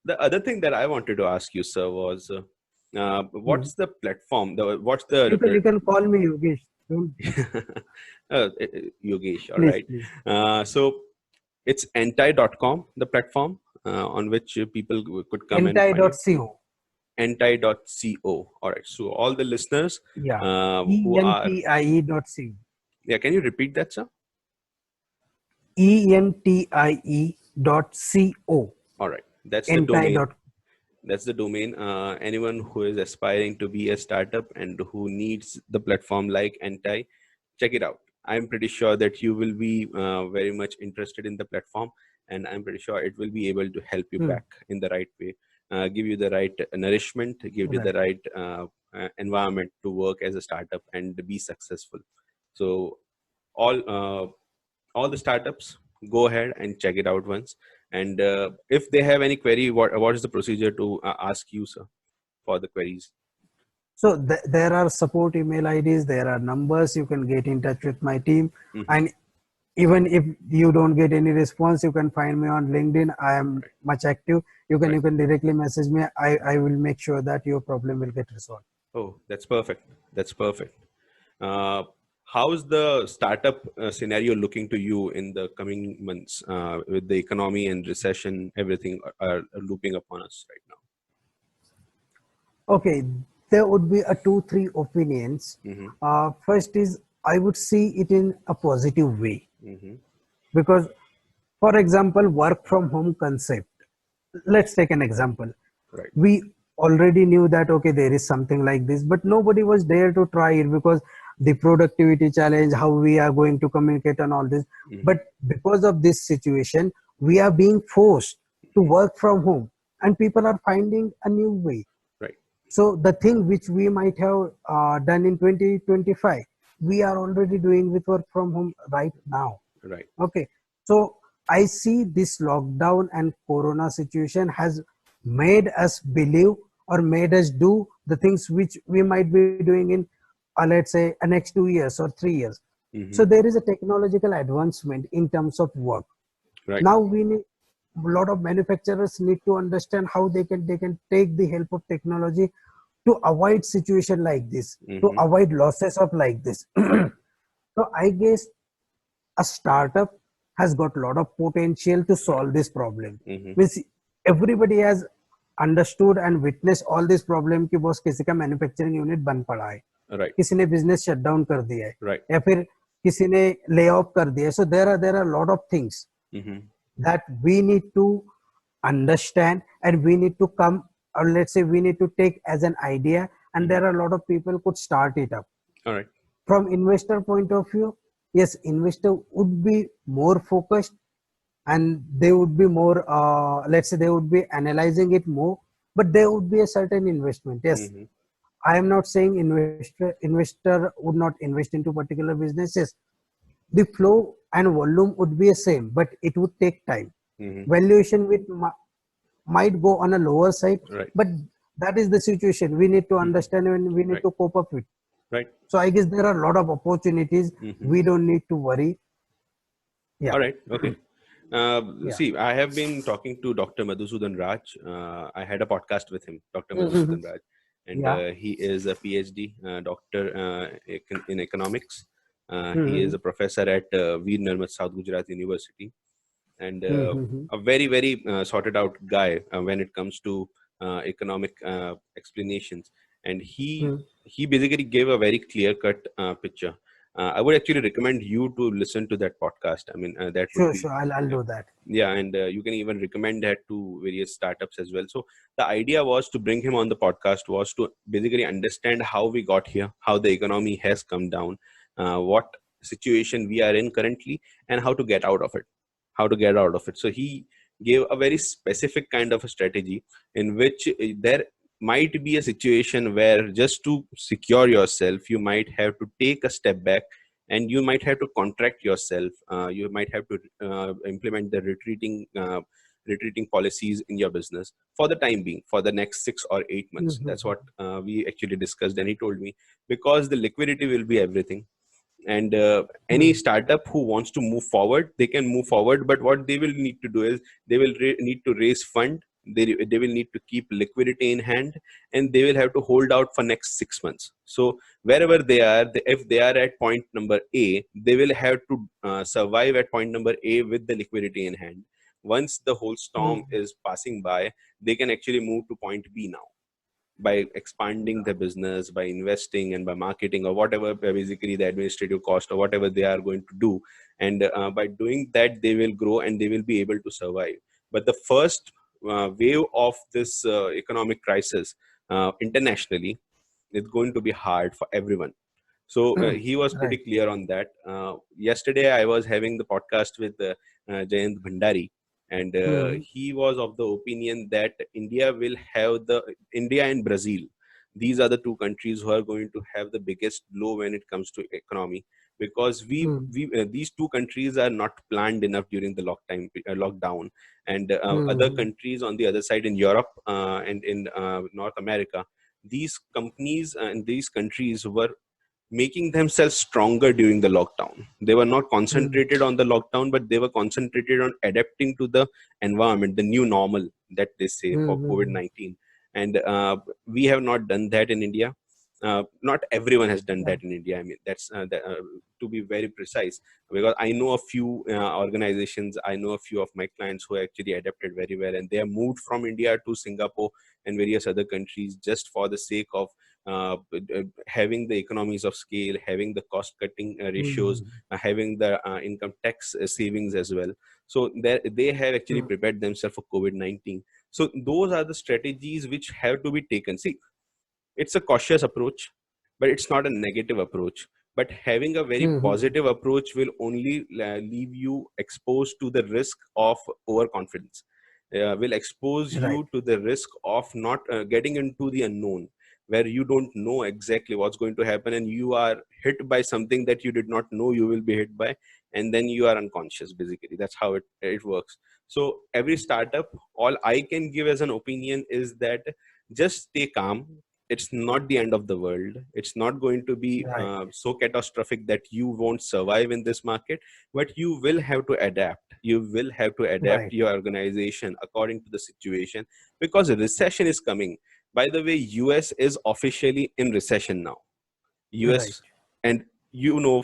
[SPEAKER 1] The other thing that I wanted to ask you, sir, was
[SPEAKER 2] Mhm.
[SPEAKER 1] what's the platform? What's the
[SPEAKER 2] You can call me Yogesh. Don't,
[SPEAKER 1] Yogesh, all
[SPEAKER 2] please,
[SPEAKER 1] right.
[SPEAKER 2] please.
[SPEAKER 1] So it's entai.com, the platform on which people could come and find you.
[SPEAKER 2] Entai.co.
[SPEAKER 1] Entai.co. All right. So all the listeners
[SPEAKER 2] Yeah.
[SPEAKER 1] who are,
[SPEAKER 2] Entie.co.
[SPEAKER 1] yeah, can you repeat that, sir?
[SPEAKER 2] Entie.co.
[SPEAKER 1] All right. That's the domain.
[SPEAKER 2] Entie.co.
[SPEAKER 1] That's the domain. Anyone who is aspiring to be a startup and who needs the platform like Entai, check it out. I'm pretty sure that you will be very much interested in the platform, and I'm pretty sure it will be able to help you
[SPEAKER 2] Hmm.
[SPEAKER 1] back in the right way, give you the right nourishment, give you
[SPEAKER 2] Right.
[SPEAKER 1] the right environment to work as a startup and be successful. So all all the startups, go ahead and check it out once. And if they have any query, what is the procedure to ask you, sir, for the queries?
[SPEAKER 2] So there are support email IDs, there are numbers. You can get in touch with my team,
[SPEAKER 1] Hmm.
[SPEAKER 2] and even if you don't get any response, you can find me on LinkedIn. I am
[SPEAKER 1] Right,
[SPEAKER 2] much active.
[SPEAKER 1] right.
[SPEAKER 2] You can directly message me. I will make sure that your problem will get resolved.
[SPEAKER 1] Oh, that's perfect. That's perfect. Uh, how's the startup scenario looking to you in the coming months with the economy and recession, everything are looping upon us right
[SPEAKER 2] Okay, there would be a two, three opinions.
[SPEAKER 1] now? Hmm.
[SPEAKER 2] First is I would see it in a positive way
[SPEAKER 1] Hmm.
[SPEAKER 2] because, for example, work from home concept. Let's take an example.
[SPEAKER 1] Right.
[SPEAKER 2] We already knew that okay, there is something like this, but nobody was there to try it because the productivity challenge, how we are going to communicate and all this.
[SPEAKER 1] Hmm.
[SPEAKER 2] But because of this situation, we are being forced to
[SPEAKER 1] Hmm.
[SPEAKER 2] work from home, and people are finding a new way.
[SPEAKER 1] Right.
[SPEAKER 2] So the thing which we might have done in 2025, we are already doing with work from home right now.
[SPEAKER 1] Right.
[SPEAKER 2] Okay. So I see this lockdown and corona situation has made us believe or made us do the things which we might be doing in, let's say, next 2 years or 3 years. So
[SPEAKER 1] Hmm.
[SPEAKER 2] there is a technological advancement in terms of work.
[SPEAKER 1] Right.
[SPEAKER 2] Now we need a lot of manufacturers need to understand how they can take the help of technology to avoid situation like this, to
[SPEAKER 1] Hmm.
[SPEAKER 2] avoid losses of like this. So I guess a startup has got a lot of potential to
[SPEAKER 1] Right.
[SPEAKER 2] solve this problem.
[SPEAKER 1] Hmm.
[SPEAKER 2] Means everybody has understood and witnessed all this problem कि boss किसी का manufacturing unit बंद पड़ा है,
[SPEAKER 1] Right.
[SPEAKER 2] किसी ने business shut down कर दिया है,
[SPEAKER 1] Right.
[SPEAKER 2] या फिर किसी ने ले ऑफ कर दिया है. So there are a lot of things
[SPEAKER 1] Hmm.
[SPEAKER 2] that we need to understand, and we need to come, or let's say we need to take as an idea, and
[SPEAKER 1] Hmm.
[SPEAKER 2] there are a lot of people could start it up.
[SPEAKER 1] All right.
[SPEAKER 2] From investor point of view, yes, investor would be more focused, and they would be more, let's say they would be analyzing it more, but there would be a certain investment. Yes,
[SPEAKER 1] Hmm.
[SPEAKER 2] I am not saying investor would not invest into particular businesses. The flow and volume would be the same, but it would take time.
[SPEAKER 1] Hmm.
[SPEAKER 2] Valuation might go on a lower side,
[SPEAKER 1] Right.
[SPEAKER 2] but that is the situation we need to
[SPEAKER 1] Hmm.
[SPEAKER 2] understand and we need
[SPEAKER 1] Right.
[SPEAKER 2] to cope up with.
[SPEAKER 1] Right.
[SPEAKER 2] So I guess there are a lot of opportunities.
[SPEAKER 1] Hmm.
[SPEAKER 2] We don't need to worry. Yeah,
[SPEAKER 1] All right. Okay.
[SPEAKER 2] yeah.
[SPEAKER 1] See, I have been talking to Dr. Madhusudan Raj. I had a podcast with him, Dr.
[SPEAKER 2] Mhm.
[SPEAKER 1] Madhusudan Raj, and
[SPEAKER 2] Yeah.
[SPEAKER 1] he is a PhD doctor in economics. He is
[SPEAKER 2] Mhm.
[SPEAKER 1] a professor at Veer Narmad South Gujarat University, and
[SPEAKER 2] Mhm.
[SPEAKER 1] a very, very sorted out guy when it comes to economic explanations. And
[SPEAKER 2] Mhm.
[SPEAKER 1] he basically gave a very clear cut picture. I would actually recommend you to listen to that podcast. I mean, that would
[SPEAKER 2] Sure,
[SPEAKER 1] be,
[SPEAKER 2] sure. I'll
[SPEAKER 1] yeah,
[SPEAKER 2] do that.
[SPEAKER 1] yeah, and you can even recommend that to various startups as well. So the idea was to bring him on the podcast was to basically understand how we got here, how the economy has come down, what situation we are in currently, and how to get out of it, so he gave a very specific kind of a strategy in which there might be a situation where just to secure yourself you might have to take a step back, and you might have to contract yourself. You might have to implement the retreating policies in your business for the time being, for the next 6 or 8 months. That's
[SPEAKER 2] Mhm.
[SPEAKER 1] what we actually discussed, and he told me, because the liquidity will be everything. And any
[SPEAKER 2] Mhm.
[SPEAKER 1] startup who wants to move forward, they can move forward, but what they will need to do is they will need to raise fund. They will need to keep liquidity in hand, and they will have to hold out for next 6 months. So wherever they are, if they are at point number A, they will have to survive at point number A with the liquidity in hand. Once the whole storm
[SPEAKER 2] Mhm.
[SPEAKER 1] is passing by, they can actually move to point B now, by expanding the business, by investing, and by marketing, or whatever, basically the administrative cost or whatever they are going to do. And by doing that, they will grow and they will be able to survive. But the first wave of this economic crisis internationally, it's going to be hard for everyone. So he was pretty
[SPEAKER 2] Right.
[SPEAKER 1] clear on that. Yesterday, I was having the podcast with Jayant Bhandari, and
[SPEAKER 2] Hmm.
[SPEAKER 1] he was of the opinion that India and Brazil. These are the two countries who are going to have the biggest blow when it comes to economy, because
[SPEAKER 2] Hmm.
[SPEAKER 1] these two countries are not planned enough during the lockdown, and other
[SPEAKER 2] Hmm.
[SPEAKER 1] countries on the other side in Europe and in North America, these companies and these countries were making themselves stronger during the lockdown. They were not
[SPEAKER 2] Hmm.
[SPEAKER 1] concentrated on the lockdown, but they were concentrated on adapting to the environment, the new normal that they say
[SPEAKER 2] Hmm.
[SPEAKER 1] for COVID
[SPEAKER 2] Hmm.
[SPEAKER 1] 19. And we have not done that in India. Not everyone has done
[SPEAKER 2] Right.
[SPEAKER 1] that in India. I mean, to be very precise, because I know a few organizations, I know a few of my clients who actually adapted very well, and they have moved from India to Singapore and various other countries just for the sake of having the economies of scale, having the cost cutting ratios,
[SPEAKER 2] Hmm.
[SPEAKER 1] having the income tax savings as well. So they have actually
[SPEAKER 2] Hmm.
[SPEAKER 1] prepared themselves for COVID 19. So those are the strategies which have to be taken. See, it's a cautious approach, but it's not a negative approach. But having a very
[SPEAKER 2] Hmm. Hmm.
[SPEAKER 1] positive approach will only leave you exposed to the risk of overconfidence, will expose
[SPEAKER 2] Right.
[SPEAKER 1] you to the risk of not getting into the unknown, where you don't know exactly what's going to happen and you are hit by something that you did not know you will be hit by, and then you are unconscious. Basically, that's how it works. So every startup, all I can give as an opinion is that just stay calm. It's not the end of the world. It's not going to be
[SPEAKER 2] Right.
[SPEAKER 1] so catastrophic that you won't survive in this market, but you will have to adapt. You will have to adapt
[SPEAKER 2] Right.
[SPEAKER 1] your organization according to the situation, because a recession is coming. By the way, US is officially in recession now.
[SPEAKER 2] Right.
[SPEAKER 1] US, and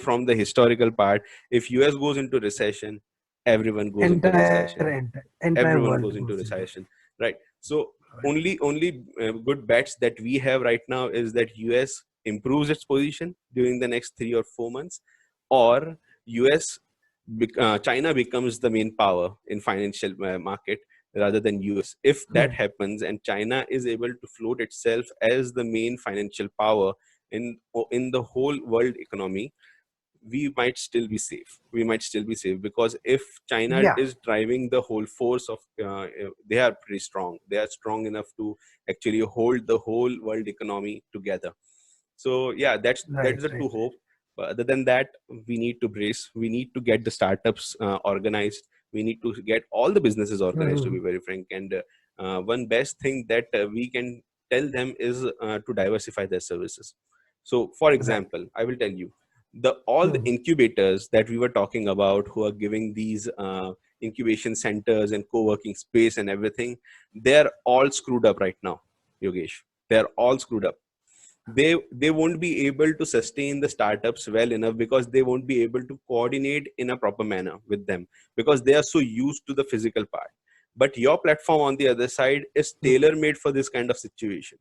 [SPEAKER 1] from the historical part, if US goes into recession, everyone goes into recession.
[SPEAKER 2] Entire
[SPEAKER 1] Everyone
[SPEAKER 2] world
[SPEAKER 1] goes into
[SPEAKER 2] goes into.
[SPEAKER 1] recession, right? So
[SPEAKER 2] Right.
[SPEAKER 1] only good bets that we have right now is that US improves its position during the next 3 or 4 months, or US China becomes the main power in financial market rather than US. If that
[SPEAKER 2] Hmm.
[SPEAKER 1] happens and China is able to float itself as the main financial power in the whole world economy, we might still be safe. We might still be safe, because if China
[SPEAKER 2] Yeah.
[SPEAKER 1] is driving the whole force of, they are pretty strong. They are strong enough to actually hold the whole world economy together. So yeah,
[SPEAKER 2] Right.
[SPEAKER 1] that's the
[SPEAKER 2] Right.
[SPEAKER 1] two hope. But other than that, we need to brace. We need to get the startups organized. We need to get all the businesses organized. To
[SPEAKER 2] Hmm.
[SPEAKER 1] be very frank, and one best thing that we can tell them is to diversify their services. So, for
[SPEAKER 2] Right.
[SPEAKER 1] example, I will tell you, the all the
[SPEAKER 2] Hmm.
[SPEAKER 1] incubators that we were talking about, who are giving these incubation centers and co-working space and everything, they're all screwed up right now, Yogesh. They're all screwed up. They won't be able to sustain the startups well enough, because they won't be able to coordinate in a proper manner with them, because they are so used to the physical part. But your platform on the other side is tailor made for this kind of situation.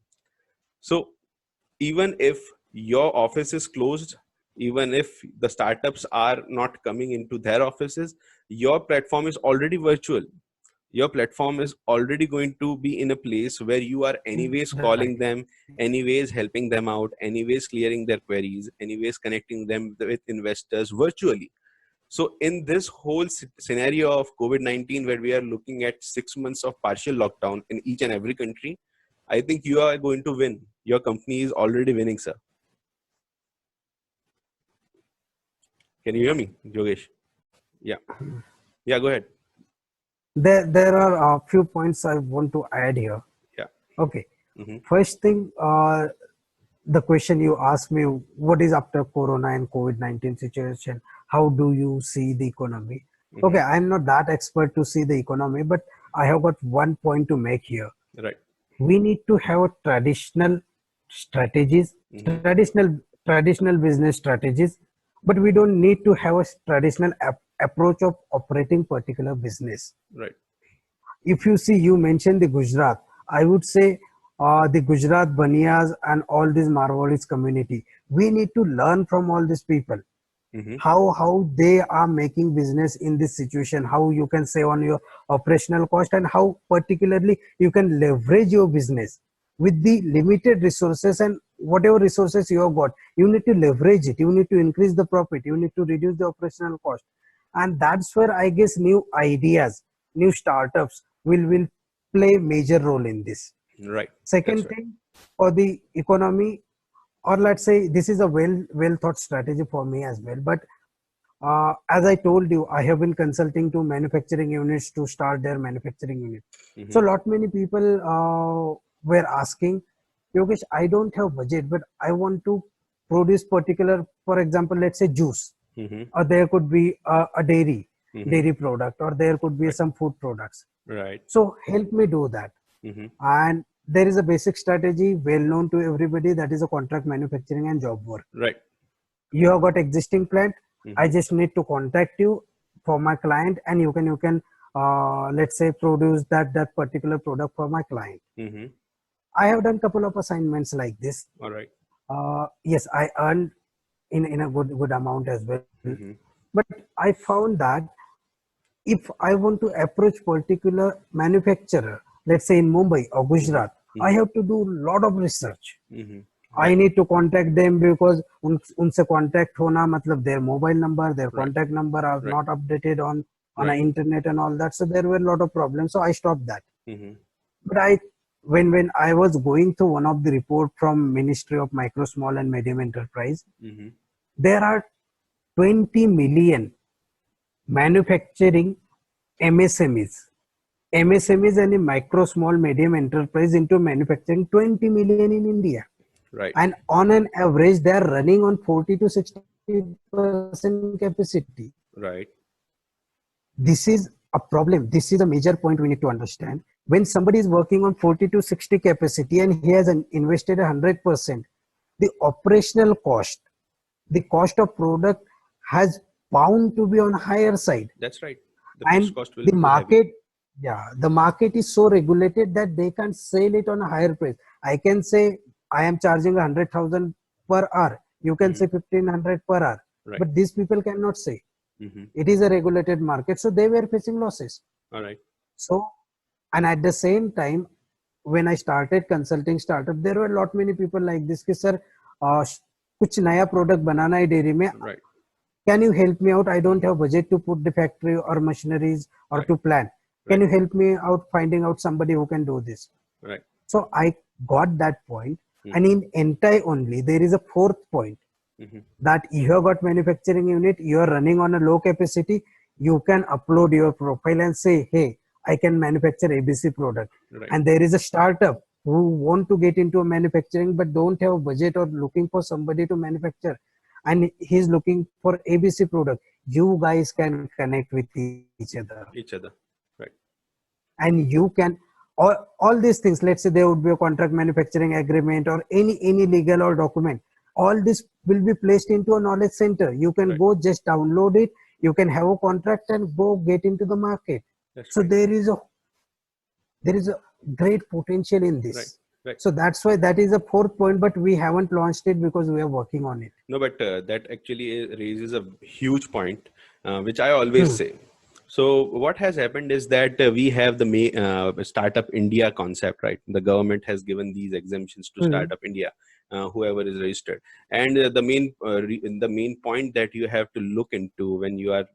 [SPEAKER 1] So even if your office is closed, even if the startups are not coming into their offices, your platform is already virtual. Your platform is already going to be in a place where you are anyways
[SPEAKER 2] Right.
[SPEAKER 1] calling them, anyways helping them out, anyways clearing their queries, anyways connecting them with investors virtually. So in this whole scenario of COVID-19, where we are looking at 6 months of partial lockdown in each and every country, I think you are going to win. Your company is already winning, sir. Can you hear me, Yogesh? Yeah. Yeah, go ahead.
[SPEAKER 2] There are a few points I want to add here.
[SPEAKER 1] Yeah.
[SPEAKER 2] Okay.
[SPEAKER 1] Hmm.
[SPEAKER 2] First thing, the question you asked me, what is after Corona and COVID-19 situation? How do you see the economy? Okay,
[SPEAKER 1] Hmm.
[SPEAKER 2] I'm not that expert to see the economy, but I have got one point to make here.
[SPEAKER 1] Right.
[SPEAKER 2] We need to have a traditional strategies,
[SPEAKER 1] Hmm.
[SPEAKER 2] traditional business strategies, but we don't need to have a traditional approach of operating particular business.
[SPEAKER 1] Right.
[SPEAKER 2] If you see, you mentioned the Gujarat, I would say the Gujarat Baniyas and all this Marwaris community. We need to learn from all these people.
[SPEAKER 1] Mm-hmm.
[SPEAKER 2] how they are making business in this situation, how you can save on your operational cost, and how particularly you can leverage your business with the limited resources, and whatever resources you have got, you need to leverage it, you need to increase the profit, you need to reduce the operational cost. And that's where I guess new ideas, new startups will play major role in this.
[SPEAKER 1] Right. That's
[SPEAKER 2] Second
[SPEAKER 1] right.
[SPEAKER 2] thing, for the economy, or let's say this is a well thought strategy for me as well, but as I told you, I have been consulting to manufacturing units to start their manufacturing unit. So
[SPEAKER 1] Mm-hmm.
[SPEAKER 2] lot many people were asking, Yogesh, I don't have budget, but I want to produce particular, for example, let's say juice,
[SPEAKER 1] Mm-hmm.
[SPEAKER 2] or there could be a
[SPEAKER 1] Mm-hmm.
[SPEAKER 2] dairy product, or there could be
[SPEAKER 1] Right.
[SPEAKER 2] some food products.
[SPEAKER 1] Right.
[SPEAKER 2] So help me do that.
[SPEAKER 1] Mm-hmm.
[SPEAKER 2] And there is a basic strategy well known to everybody, that is a contract manufacturing and job work.
[SPEAKER 1] Right.
[SPEAKER 2] You have got existing plant, I
[SPEAKER 1] Mm-hmm.
[SPEAKER 2] just need to contact you for my client, and you can let's say produce that particular product for my client.
[SPEAKER 1] Mm-hmm.
[SPEAKER 2] I have done couple of assignments like this.
[SPEAKER 1] All right.
[SPEAKER 2] Yes, I earned in a good amount as well,
[SPEAKER 1] Mm-hmm.
[SPEAKER 2] but I found that if I want to approach particular manufacturer, let's say in Mumbai or
[SPEAKER 1] Mm-hmm.
[SPEAKER 2] Gujarat, I
[SPEAKER 1] Mm-hmm.
[SPEAKER 2] have to do lot of research.
[SPEAKER 1] Mm-hmm.
[SPEAKER 2] I
[SPEAKER 1] Right.
[SPEAKER 2] need to contact them because उनसे contact होना मतलब their mobile number, their
[SPEAKER 1] Right.
[SPEAKER 2] contact number are
[SPEAKER 1] Right.
[SPEAKER 2] not updated on
[SPEAKER 1] Right.
[SPEAKER 2] the internet and all that. So there were a lot of problems. So I stopped that.
[SPEAKER 1] Mm-hmm.
[SPEAKER 2] But when I was going through one of the report from Ministry of Micro, Small and Medium Enterprise,
[SPEAKER 1] Mm-hmm.
[SPEAKER 2] there are 20 million manufacturing MSMEs. MSMEs and micro, small, medium enterprise into manufacturing, 20 million in India.
[SPEAKER 1] Right.
[SPEAKER 2] And on an average, they are running on 40 to 60% capacity.
[SPEAKER 1] Right.
[SPEAKER 2] This is a problem. This is a major point we need to understand. When somebody is working on 40 to 60 capacity and he has invested 100%, the operational cost, the cost of product has bound to be on higher side.
[SPEAKER 1] That's right. The fixed
[SPEAKER 2] And
[SPEAKER 1] cost will
[SPEAKER 2] the
[SPEAKER 1] be too heavy.
[SPEAKER 2] market, yeah, the market is so regulated that they can't sell it on a higher price. I can say I am charging 100,000 per hour, you can
[SPEAKER 1] Mm-hmm.
[SPEAKER 2] say 1500 per hour,
[SPEAKER 1] Right.
[SPEAKER 2] but these people cannot say.
[SPEAKER 1] Mm-hmm.
[SPEAKER 2] It is a regulated market, so they were facing losses.
[SPEAKER 1] All right.
[SPEAKER 2] So, and at the same time, when I started consulting startup, there were a lot many people like this कि sir कुछ नया product बनाना है dairy में,
[SPEAKER 1] Right.
[SPEAKER 2] can you help me out? I don't
[SPEAKER 1] Mm-hmm.
[SPEAKER 2] have budget to put the factory or machineries or
[SPEAKER 1] Right.
[SPEAKER 2] to plan. Can
[SPEAKER 1] Right.
[SPEAKER 2] you help me out finding out somebody who can do this?
[SPEAKER 1] Right.
[SPEAKER 2] So I got that point. And
[SPEAKER 1] Mm-hmm.
[SPEAKER 2] in Entai only, there is a fourth point,
[SPEAKER 1] Mm-hmm.
[SPEAKER 2] that you have got manufacturing unit, you are running on a low capacity, you can upload your profile and say, hey, I can manufacture ABC product.
[SPEAKER 1] Right.
[SPEAKER 2] And there is a startup who want to get into a manufacturing but don't have budget or looking for somebody to manufacture, and he's looking for ABC product. You guys can connect with each other,
[SPEAKER 1] Each other. Right.
[SPEAKER 2] and you can all these things. Let's say there would be a contract manufacturing agreement or any legal or document. All this will be placed into a knowledge center. You can
[SPEAKER 1] Right.
[SPEAKER 2] go just download it. You can have a contract and go get into the market.
[SPEAKER 1] That's
[SPEAKER 2] So
[SPEAKER 1] right.
[SPEAKER 2] there is a great potential in
[SPEAKER 1] Right.
[SPEAKER 2] this.
[SPEAKER 1] Right.
[SPEAKER 2] So that's why that is a fourth point, but we haven't launched it because we are working on it.
[SPEAKER 1] No, but that actually raises a huge point, which I always say. So what has happened is that we have the Startup India concept, right? The government has given these exemptions to
[SPEAKER 2] Hmm.
[SPEAKER 1] Startup India, whoever is registered. And the main point that you have to look into when you are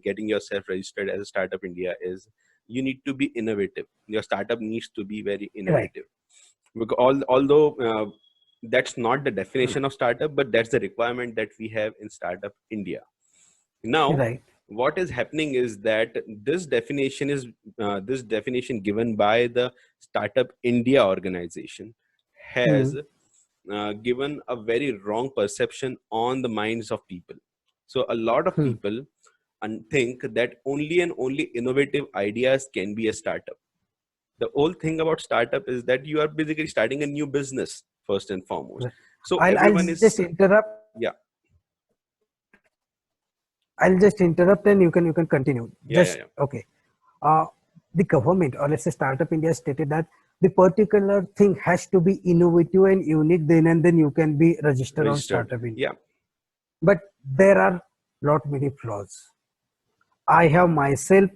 [SPEAKER 1] getting yourself registered as a Startup India is you need to be innovative. Your startup needs to be very
[SPEAKER 2] Right.
[SPEAKER 1] innovative. Because although that's not the definition of startup, but that's the requirement that we have in Startup India. Now,
[SPEAKER 2] Right.
[SPEAKER 1] what is happening is that this definition given by the Startup India organization
[SPEAKER 2] Hmm.
[SPEAKER 1] has given a very wrong perception on the minds of people. So a lot of
[SPEAKER 2] Hmm.
[SPEAKER 1] people think that only and only innovative ideas can be a startup. The whole thing about startup is that you are basically starting a new business first and foremost. So
[SPEAKER 2] I'll
[SPEAKER 1] everyone
[SPEAKER 2] just
[SPEAKER 1] is,
[SPEAKER 2] interrupt.
[SPEAKER 1] yeah,
[SPEAKER 2] I'll just interrupt and you can continue.
[SPEAKER 1] yeah.
[SPEAKER 2] Just okay. Uh, the government, or let's say Startup India, stated that the particular thing has to be innovative and unique. Then and then you can be registered on
[SPEAKER 1] Registered.
[SPEAKER 2] Startup India.
[SPEAKER 1] Yeah.
[SPEAKER 2] But there are lot many flaws. I have myself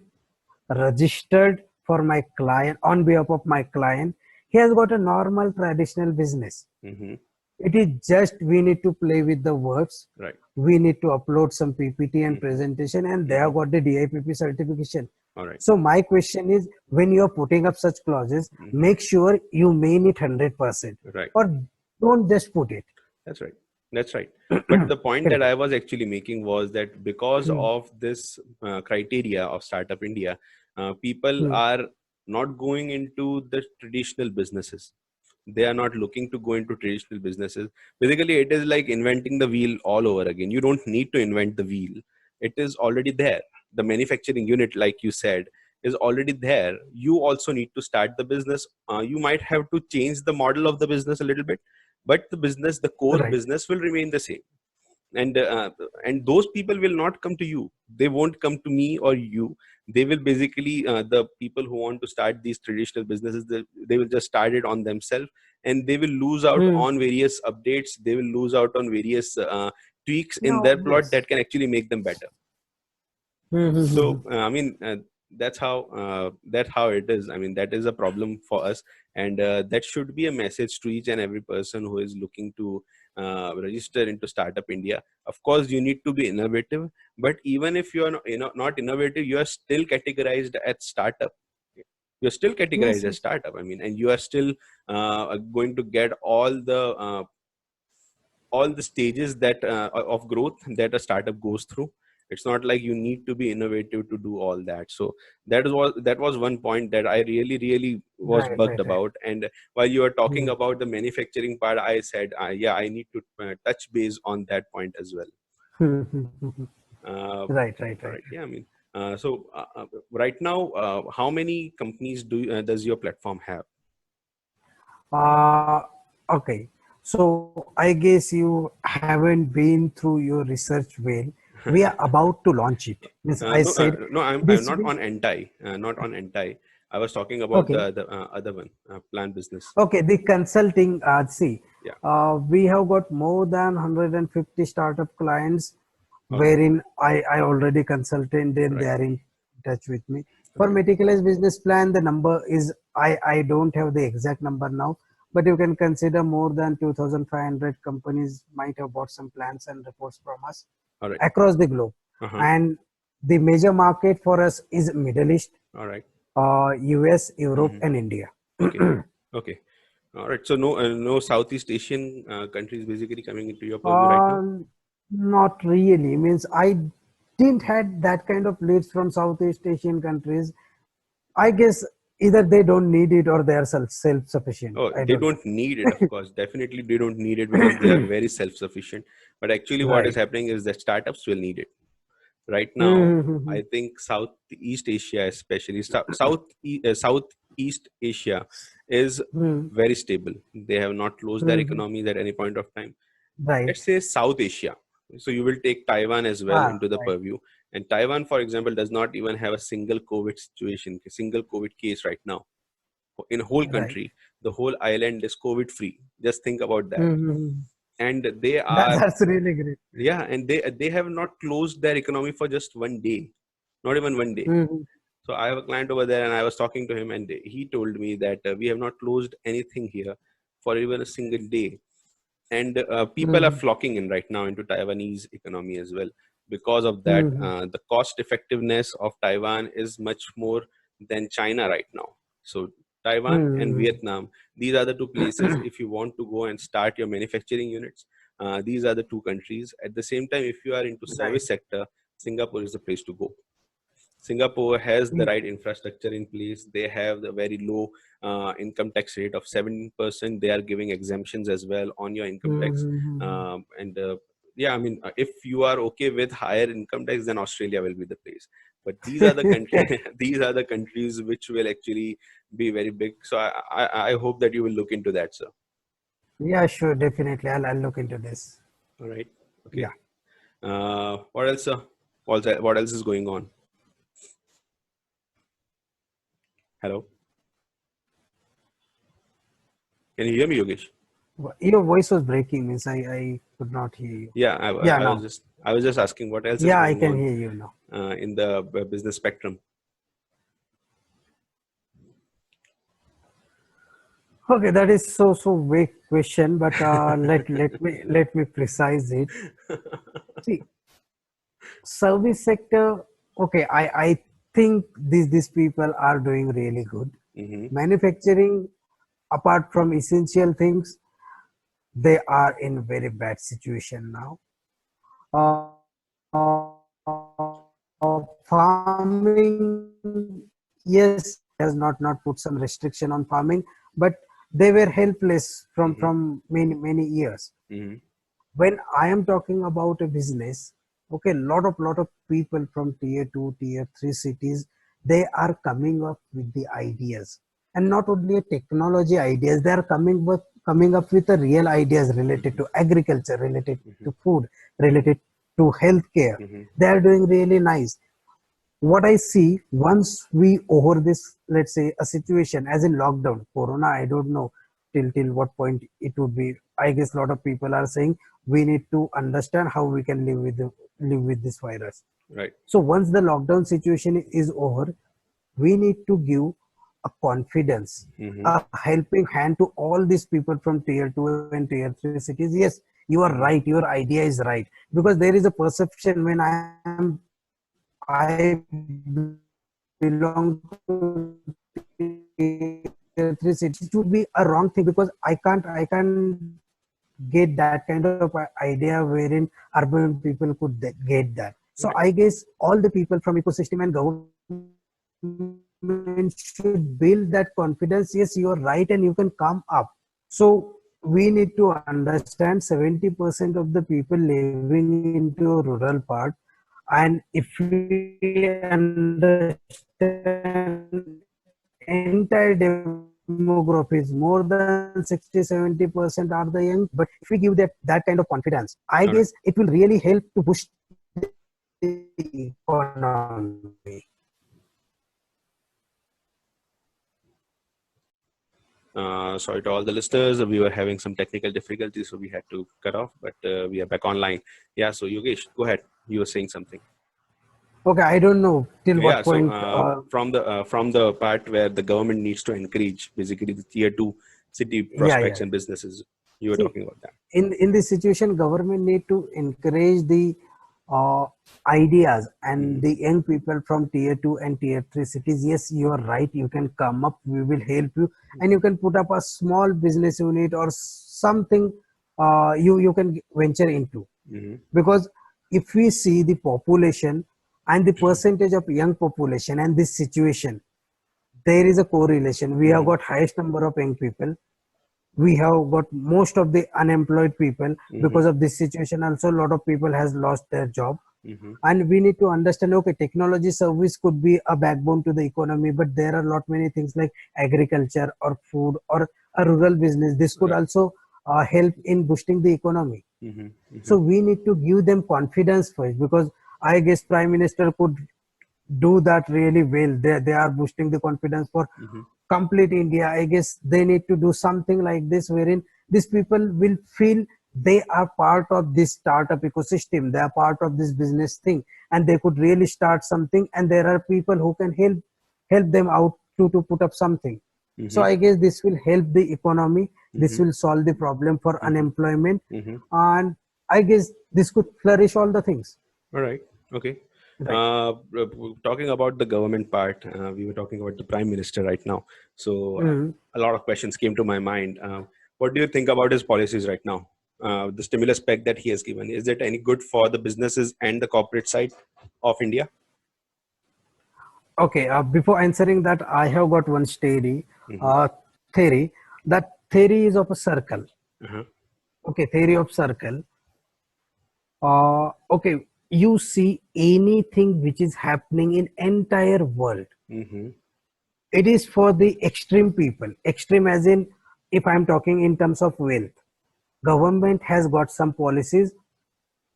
[SPEAKER 2] registered for my client on behalf of my client. He has got a normal traditional business.
[SPEAKER 1] Mm-hmm.
[SPEAKER 2] It is just we need to play with the words.
[SPEAKER 1] Right.
[SPEAKER 2] We need to upload some PPT and
[SPEAKER 1] Mm-hmm.
[SPEAKER 2] presentation, and they have got the DIPP certification.
[SPEAKER 1] All right.
[SPEAKER 2] So my question is, when you are putting up such clauses,
[SPEAKER 1] Mm-hmm.
[SPEAKER 2] make sure you mean it 100%,
[SPEAKER 1] Right.
[SPEAKER 2] or don't just put it.
[SPEAKER 1] That's right. That's right. But the point that
[SPEAKER 2] Correct.
[SPEAKER 1] I was actually making was that because
[SPEAKER 2] Hmm.
[SPEAKER 1] of this criteria of Startup India, people
[SPEAKER 2] Hmm.
[SPEAKER 1] are not going into the traditional businesses. They are not looking to go into traditional businesses. Basically, it is like inventing the wheel all over again. You don't need to invent the wheel, it is already there. The manufacturing unit, like you said, is already there. You also need to start the business. You might have to change the model of the business a little bit, but the business, the core
[SPEAKER 2] Right.
[SPEAKER 1] business, will remain the same. And those people will not come to you. They won't come to me or you. They will basically, the people who want to start these traditional businesses, they will just start it on themselves, and they will lose out
[SPEAKER 2] Hmm.
[SPEAKER 1] on various updates. They will lose out on various tweaks
[SPEAKER 2] Yeah,
[SPEAKER 1] in their plot
[SPEAKER 2] obvious.
[SPEAKER 1] that can actually make them better.
[SPEAKER 2] Hmm. Hmm. Hmm, hmm.
[SPEAKER 1] So I mean, that's how it is. I mean, that is a problem for us, and that should be a message to each and every person who is looking to register into Startup India. Of course, you need to be innovative, but even if you are not, not innovative, you are still categorized as startup. You're still categorized
[SPEAKER 2] Yes,
[SPEAKER 1] as
[SPEAKER 2] yes.
[SPEAKER 1] startup. I mean, and you are still going to get all the stages that of growth that a startup goes through. It's not like you need to be innovative to do all that. So that was one point that I really was
[SPEAKER 2] Right,
[SPEAKER 1] bugged
[SPEAKER 2] right, right.
[SPEAKER 1] about. And while you were talking
[SPEAKER 2] Hmm.
[SPEAKER 1] about the manufacturing part, I said, yeah, I need to touch base on that point as well.
[SPEAKER 2] Hmm, hmm, hmm, hmm.
[SPEAKER 1] uh,
[SPEAKER 2] Right, right,
[SPEAKER 1] all
[SPEAKER 2] right.
[SPEAKER 1] right, yeah, I mean, right now, how many companies does your platform have?
[SPEAKER 2] Uh, okay. So I guess you haven't been through your research well. We are about to launch it. Means I
[SPEAKER 1] No,
[SPEAKER 2] said
[SPEAKER 1] no, I'm
[SPEAKER 2] this
[SPEAKER 1] not
[SPEAKER 2] week.
[SPEAKER 1] on not on Entai. I was talking about
[SPEAKER 2] Okay.
[SPEAKER 1] the other one, Plan Business.
[SPEAKER 2] Okay. The consulting, see,
[SPEAKER 1] Yeah.
[SPEAKER 2] we have got more than 150 startup clients
[SPEAKER 1] Okay.
[SPEAKER 2] wherein I already consulted and they
[SPEAKER 1] Right.
[SPEAKER 2] are in touch with me. For
[SPEAKER 1] Right.
[SPEAKER 2] meticulous business plan, the number is, I don't have the exact number now, but you can consider more than 2,500 companies might have bought some plans and reports from us
[SPEAKER 1] All right.
[SPEAKER 2] across the globe.
[SPEAKER 1] Uh-huh.
[SPEAKER 2] And the major market for us is Middle East,
[SPEAKER 1] All right.
[SPEAKER 2] US, Europe,
[SPEAKER 1] Mm-hmm.
[SPEAKER 2] and India.
[SPEAKER 1] Okay. Okay. All right. So no Southeast Asian countries basically coming into your purview right now.
[SPEAKER 2] Not really. Means I didn't had that kind of leads from Southeast Asian countries. I guess either they don't need it or they are self-sufficient.
[SPEAKER 1] Oh,
[SPEAKER 2] I
[SPEAKER 1] they
[SPEAKER 2] don't know.
[SPEAKER 1] don't need it, of course. Definitely, they don't need it because they are very self-sufficient. But actually, what is
[SPEAKER 2] Right.
[SPEAKER 1] happening is that startups will need it. Right now,
[SPEAKER 2] Mm-hmm.
[SPEAKER 1] I think Southeast Asia, especially Southeast Asia, is very stable. They have not closed their
[SPEAKER 2] Mm-hmm.
[SPEAKER 1] economies at any point of time.
[SPEAKER 2] Right.
[SPEAKER 1] Let's say South Asia. So you will take Taiwan as well
[SPEAKER 2] Ah,
[SPEAKER 1] into the
[SPEAKER 2] right.
[SPEAKER 1] purview. And Taiwan, for example, does not even have a single COVID situation, a single COVID case right now. In a whole
[SPEAKER 2] Right.
[SPEAKER 1] country, the whole island is COVID free. Just think about that.
[SPEAKER 2] Mm-hmm.
[SPEAKER 1] And they
[SPEAKER 2] That,
[SPEAKER 1] are,
[SPEAKER 2] that's really great.
[SPEAKER 1] yeah, and they have not closed their economy for just one day, not even one day.
[SPEAKER 2] Mm-hmm.
[SPEAKER 1] So I have a client over there, and I was talking to him, and he told me that we have not closed anything here for even a single day. And people are
[SPEAKER 2] Mm-hmm.
[SPEAKER 1] flocking in right now into Taiwanese economy as well. Because of that,
[SPEAKER 2] Mm-hmm.
[SPEAKER 1] the cost effectiveness of Taiwan is much more than China right now. So Taiwan and
[SPEAKER 2] Mm-hmm.
[SPEAKER 1] Vietnam, these are the two places. If you want to go and start your manufacturing units, these are the two countries. At the same time, if you are into
[SPEAKER 2] Right.
[SPEAKER 1] service sector, Singapore is the place to go. Singapore has the right infrastructure in place. They have the very low income tax rate of 7%. They are giving exemptions as well on your income tax.
[SPEAKER 2] Mm-hmm.
[SPEAKER 1] And yeah, I mean, if you are okay with higher income tax, then Australia will be the place. But these are the country, these are the countries which will actually be very big. So I hope that you will look into that, sir.
[SPEAKER 2] Yeah, sure, definitely. I'll look into this.
[SPEAKER 1] All right.
[SPEAKER 2] Yeah.
[SPEAKER 1] Okay. What else, sir? What else is going on? Hello. Can you hear me, Yogesh?
[SPEAKER 2] Your voice was breaking, means I could not hear you.
[SPEAKER 1] Yeah,
[SPEAKER 2] Yeah,
[SPEAKER 1] I was
[SPEAKER 2] now.
[SPEAKER 1] just I was just asking what else is
[SPEAKER 2] Yeah, I
[SPEAKER 1] going
[SPEAKER 2] can
[SPEAKER 1] on
[SPEAKER 2] hear you now.
[SPEAKER 1] in the business spectrum.
[SPEAKER 2] Okay, that is so vague question, but let me precise it. See, service sector. Okay, I think these people are doing really good.
[SPEAKER 1] Hmm.
[SPEAKER 2] Manufacturing, apart from essential things, they are in very bad situation now. Farming, yes, has not put some restriction on farming, but they were helpless
[SPEAKER 1] Hmm.
[SPEAKER 2] from many years.
[SPEAKER 1] Hmm.
[SPEAKER 2] When I am talking about a business, okay, lot of people from tier 2, tier 3 cities, they are coming up with the ideas, and not only a technology ideas, they are coming up with the real ideas related to agriculture, related
[SPEAKER 1] Hmm.
[SPEAKER 2] to food, related to healthcare.
[SPEAKER 1] Hmm.
[SPEAKER 2] They are doing really nice. What I see, once we over this, let's say a situation as in lockdown, Corona, I don't know till what point it would be. I guess a lot of people are saying we need to understand how we can live with this virus.
[SPEAKER 1] Right.
[SPEAKER 2] So once the lockdown situation is over, we need to give a confidence,
[SPEAKER 1] Hmm.
[SPEAKER 2] a helping hand to all these people from tier 2 and tier 3 cities. Yes, you are right,
[SPEAKER 1] Hmm.
[SPEAKER 2] your idea is right, because there is a perception when I belong to tier 3 cities, it would be a wrong thing, because I can't get that kind of idea wherein urban people could get that. So
[SPEAKER 1] Right.
[SPEAKER 2] I guess all the people from ecosystem and government should build that confidence. Yes, you are right, and you can come up. So we need to understand 70% of the people living into a rural part, and if we understand entire demography is more than 60-70% are the young, but if we give that kind of confidence, I
[SPEAKER 1] All right.
[SPEAKER 2] guess it will really help to boost the economy.
[SPEAKER 1] Sorry to all the listeners. We were having some technical difficulties, so we had to cut off, but we are back online. Yeah, so Yogesh, go ahead. You were saying something.
[SPEAKER 2] Okay, I don't know till
[SPEAKER 1] Yeah,
[SPEAKER 2] what
[SPEAKER 1] so
[SPEAKER 2] point.
[SPEAKER 1] from the part where the government needs to encourage basically the tier two city
[SPEAKER 2] Yeah.
[SPEAKER 1] prospects and businesses, you were
[SPEAKER 2] See,
[SPEAKER 1] talking about that.
[SPEAKER 2] in this situation, government need to encourage the uh, ideas and
[SPEAKER 1] Hmm.
[SPEAKER 2] the young people from tier 2 and tier 3 cities. Yes, you are right, you can come up, we will help you, and you can put up a small business unit or something, you can venture into.
[SPEAKER 1] Hmm.
[SPEAKER 2] Because if we see the population and the percentage of young population and this situation, there is a correlation. We have
[SPEAKER 1] Hmm.
[SPEAKER 2] got highest number of young people, we have got most of the unemployed people.
[SPEAKER 1] Hmm.
[SPEAKER 2] Because of this situation also, a lot of people has lost their job.
[SPEAKER 1] Hmm.
[SPEAKER 2] And we need to understand, okay, technology service could be a backbone to the economy, but there are lot many things like agriculture or food or a rural business, this could
[SPEAKER 1] Right.
[SPEAKER 2] also help in boosting the economy.
[SPEAKER 1] Hmm. Hmm.
[SPEAKER 2] So we need to give them confidence first, because I guess prime minister could do that really well. They are boosting the confidence for
[SPEAKER 1] Hmm.
[SPEAKER 2] complete India. I guess they need to do something like this, wherein these people will feel they are part of this startup ecosystem, they are part of this business thing, and they could really start something, and there are people who can help them out to put up something. So
[SPEAKER 1] Hmm.
[SPEAKER 2] I guess this will help the economy, this
[SPEAKER 1] Hmm.
[SPEAKER 2] will solve the problem for
[SPEAKER 1] Hmm.
[SPEAKER 2] unemployment,
[SPEAKER 1] Hmm.
[SPEAKER 2] and I guess this could flourish all the things.
[SPEAKER 1] All right. Okay.
[SPEAKER 2] Right.
[SPEAKER 1] Talking about the government part, we were talking about the prime minister right now. So
[SPEAKER 2] Mhm.
[SPEAKER 1] a lot of questions came to my mind. What do you think about his policies right now? The stimulus pack that he has given, is it any good for the businesses and the corporate side of India?
[SPEAKER 2] Okay, before answering that, I have got one
[SPEAKER 1] Hmm.
[SPEAKER 2] uh, theory. That theory is of a circle.
[SPEAKER 1] Uh-huh.
[SPEAKER 2] Okay, theory of circle. Okay, you see anything which is happening in entire world,
[SPEAKER 1] Hmm.
[SPEAKER 2] it is for the extreme people. Extreme as in, if I'm talking in terms of wealth, government has got some policies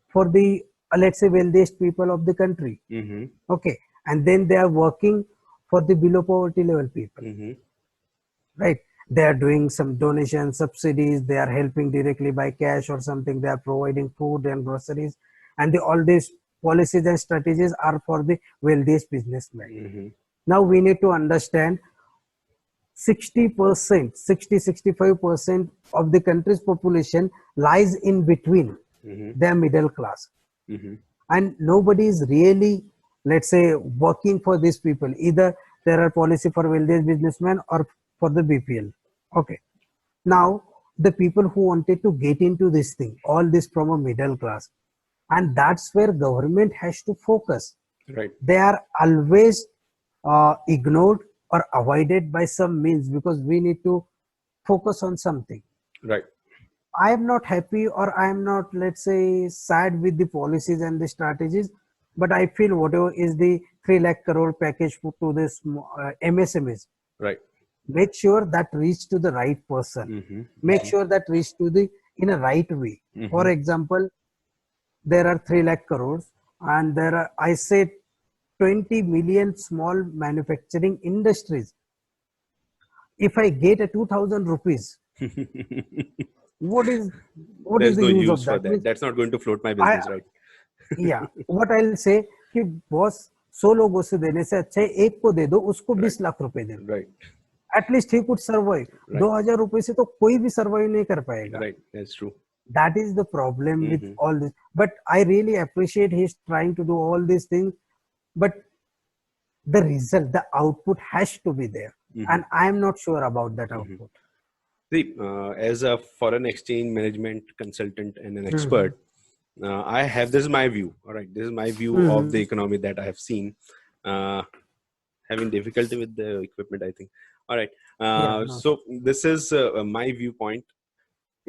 [SPEAKER 2] for the let's say wealthiest people of the country.
[SPEAKER 1] Hmm.
[SPEAKER 2] Okay, and then they are working for the below poverty level people,
[SPEAKER 1] Hmm.
[SPEAKER 2] right? They are doing some donation subsidies, they are helping directly by cash or something, they are providing food and groceries. and all these policies and strategies are for the wealthiest businessmen.
[SPEAKER 1] Mhm.
[SPEAKER 2] Now we need to understand 60%, 65% of the country's population lies in between
[SPEAKER 1] Mhm.
[SPEAKER 2] their middle class,
[SPEAKER 1] Mhm.
[SPEAKER 2] and nobody is really, let's say, working for these people. Either there are policy for wealthiest businessmen or for the BPL. Okay. Now the people who wanted to get into this thing, all this from a middle class, and that's where government has to focus.
[SPEAKER 1] Right.
[SPEAKER 2] They are always ignored or avoided by some means, because we need to focus on something.
[SPEAKER 1] Right.
[SPEAKER 2] I am not happy, or I am not, let's say, sad with the policies and the strategies, but I feel whatever is the 3 lakh crore package put to this MSMEs,
[SPEAKER 1] Right.
[SPEAKER 2] make sure that reach to the right person,
[SPEAKER 1] Mhm.
[SPEAKER 2] make sure that reach to the in a right way. For
[SPEAKER 1] Mhm.
[SPEAKER 2] example, there are 3 lakh crores, and there are, I say, 20 million small manufacturing industries. If I get a 2000 rupees, what is what is
[SPEAKER 1] There's
[SPEAKER 2] the
[SPEAKER 1] no
[SPEAKER 2] use
[SPEAKER 1] use
[SPEAKER 2] of
[SPEAKER 1] for
[SPEAKER 2] that?
[SPEAKER 1] that.
[SPEAKER 2] Means
[SPEAKER 1] That's not going to float my
[SPEAKER 2] I,
[SPEAKER 1] business, right?
[SPEAKER 2] yeah, what I'll say कि boss 100 लोगों से देने से अच्छा है एक को दे दो, उसको
[SPEAKER 1] Right.
[SPEAKER 2] 20 लाख रुपए दे दो,
[SPEAKER 1] Right.
[SPEAKER 2] At least he could survive.
[SPEAKER 1] Right.
[SPEAKER 2] 2000 रुपए से तो कोई भी सर्वाइव नहीं कर पाएगा.
[SPEAKER 1] Right. That's true.
[SPEAKER 2] That is the problem with
[SPEAKER 1] Mhm.
[SPEAKER 2] all this. But I really appreciate he's trying to do all these things, but the result, the output has to be there,
[SPEAKER 1] Mhm.
[SPEAKER 2] and I am not sure about that
[SPEAKER 1] Mhm.
[SPEAKER 2] output.
[SPEAKER 1] See, as a foreign exchange management consultant and an
[SPEAKER 2] Mhm.
[SPEAKER 1] expert, I have this is my view. All right, this is my view of the
[SPEAKER 2] Mhm.
[SPEAKER 1] economy that I have seen. Uh, Having difficulty with the equipment, I think. All right.
[SPEAKER 2] Yeah, no.
[SPEAKER 1] So this is my viewpoint.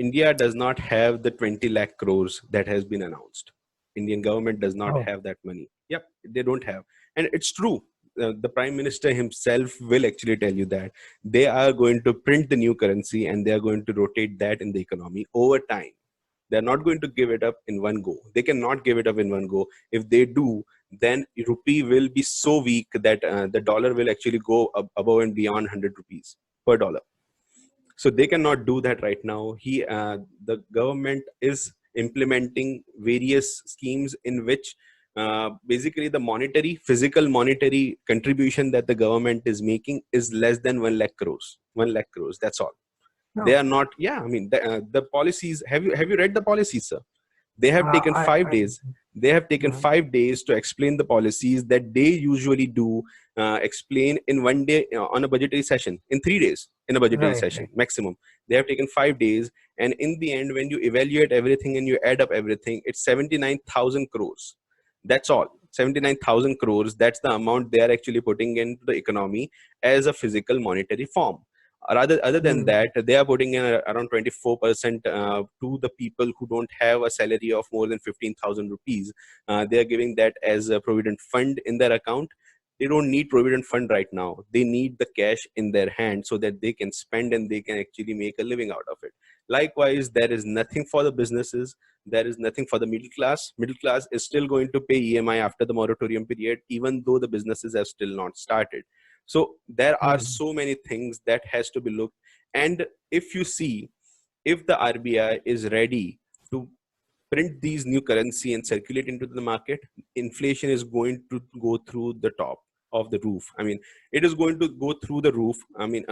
[SPEAKER 1] India does not have the 20 lakh crores that has been announced. Indian government does not
[SPEAKER 2] Oh.
[SPEAKER 1] have that money. Yep, they don't have. And it's true. The prime minister himself will actually tell you that they are going to print the new currency and they are going to rotate that in the economy over time. They're not going to give it up in one go. They cannot give it up in one go. If they do, then rupee will be so weak that the dollar will actually go above and beyond 100 rupees per dollar. So they cannot do that right now. The government is implementing various schemes in which basically the physical monetary contribution that the government is making is less than 1 lakh crores. 1 lakh crores. That's all. They
[SPEAKER 2] No.
[SPEAKER 1] are not. Yeah, I mean the policies. Have you read the policies, sir? They have taken five
[SPEAKER 2] I
[SPEAKER 1] days. They have taken
[SPEAKER 2] uh,
[SPEAKER 1] 5 days to explain the policies that they usually do explain in one day on a budgetary session, in 3 days in a budgetary
[SPEAKER 2] right,
[SPEAKER 1] session
[SPEAKER 2] right.
[SPEAKER 1] maximum. They have taken 5 days, and in the end, when you evaluate everything and you add up everything, it's 79,000 crores. That's all. 79,000 crores. That's the amount they are actually putting into the economy as a physical monetary form. Other than
[SPEAKER 2] Mm.
[SPEAKER 1] that, they are putting in around 24% to the people who don't have a salary of more than 15,000 rupees. They are giving that as a provident fund in their account. They don't need provident fund right now. They need the cash in their hand so that they can spend and they can actually make a living out of it. Likewise, there is nothing for the businesses. There is nothing for the middle class. Middle class is still going to pay EMI after the moratorium period, even though the businesses have still not started. So there are
[SPEAKER 2] Mm.
[SPEAKER 1] so many things that has to be looked. And if you see, if the RBI is ready to print these new currency and circulate into the market, inflation is going to go through the top of the roof. I mean, it is going to go through the roof. I mean,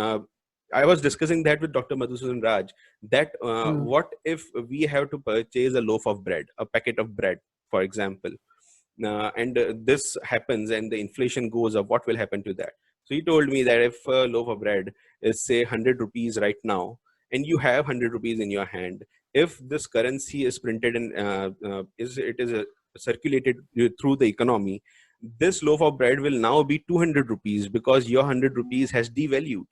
[SPEAKER 1] I was discussing that with Dr. Madhusudan Raj, that
[SPEAKER 2] Mm.
[SPEAKER 1] what if we have to purchase a loaf of bread, a packet of bread, for example, and this happens and the inflation goes up, what will happen to that? So he told me that if a loaf of bread is say 100 rupees right now, and you have 100 rupees in your hand, if this currency is printed and circulated through the economy, this loaf of bread will now be 200 rupees because your 100 rupees has devalued.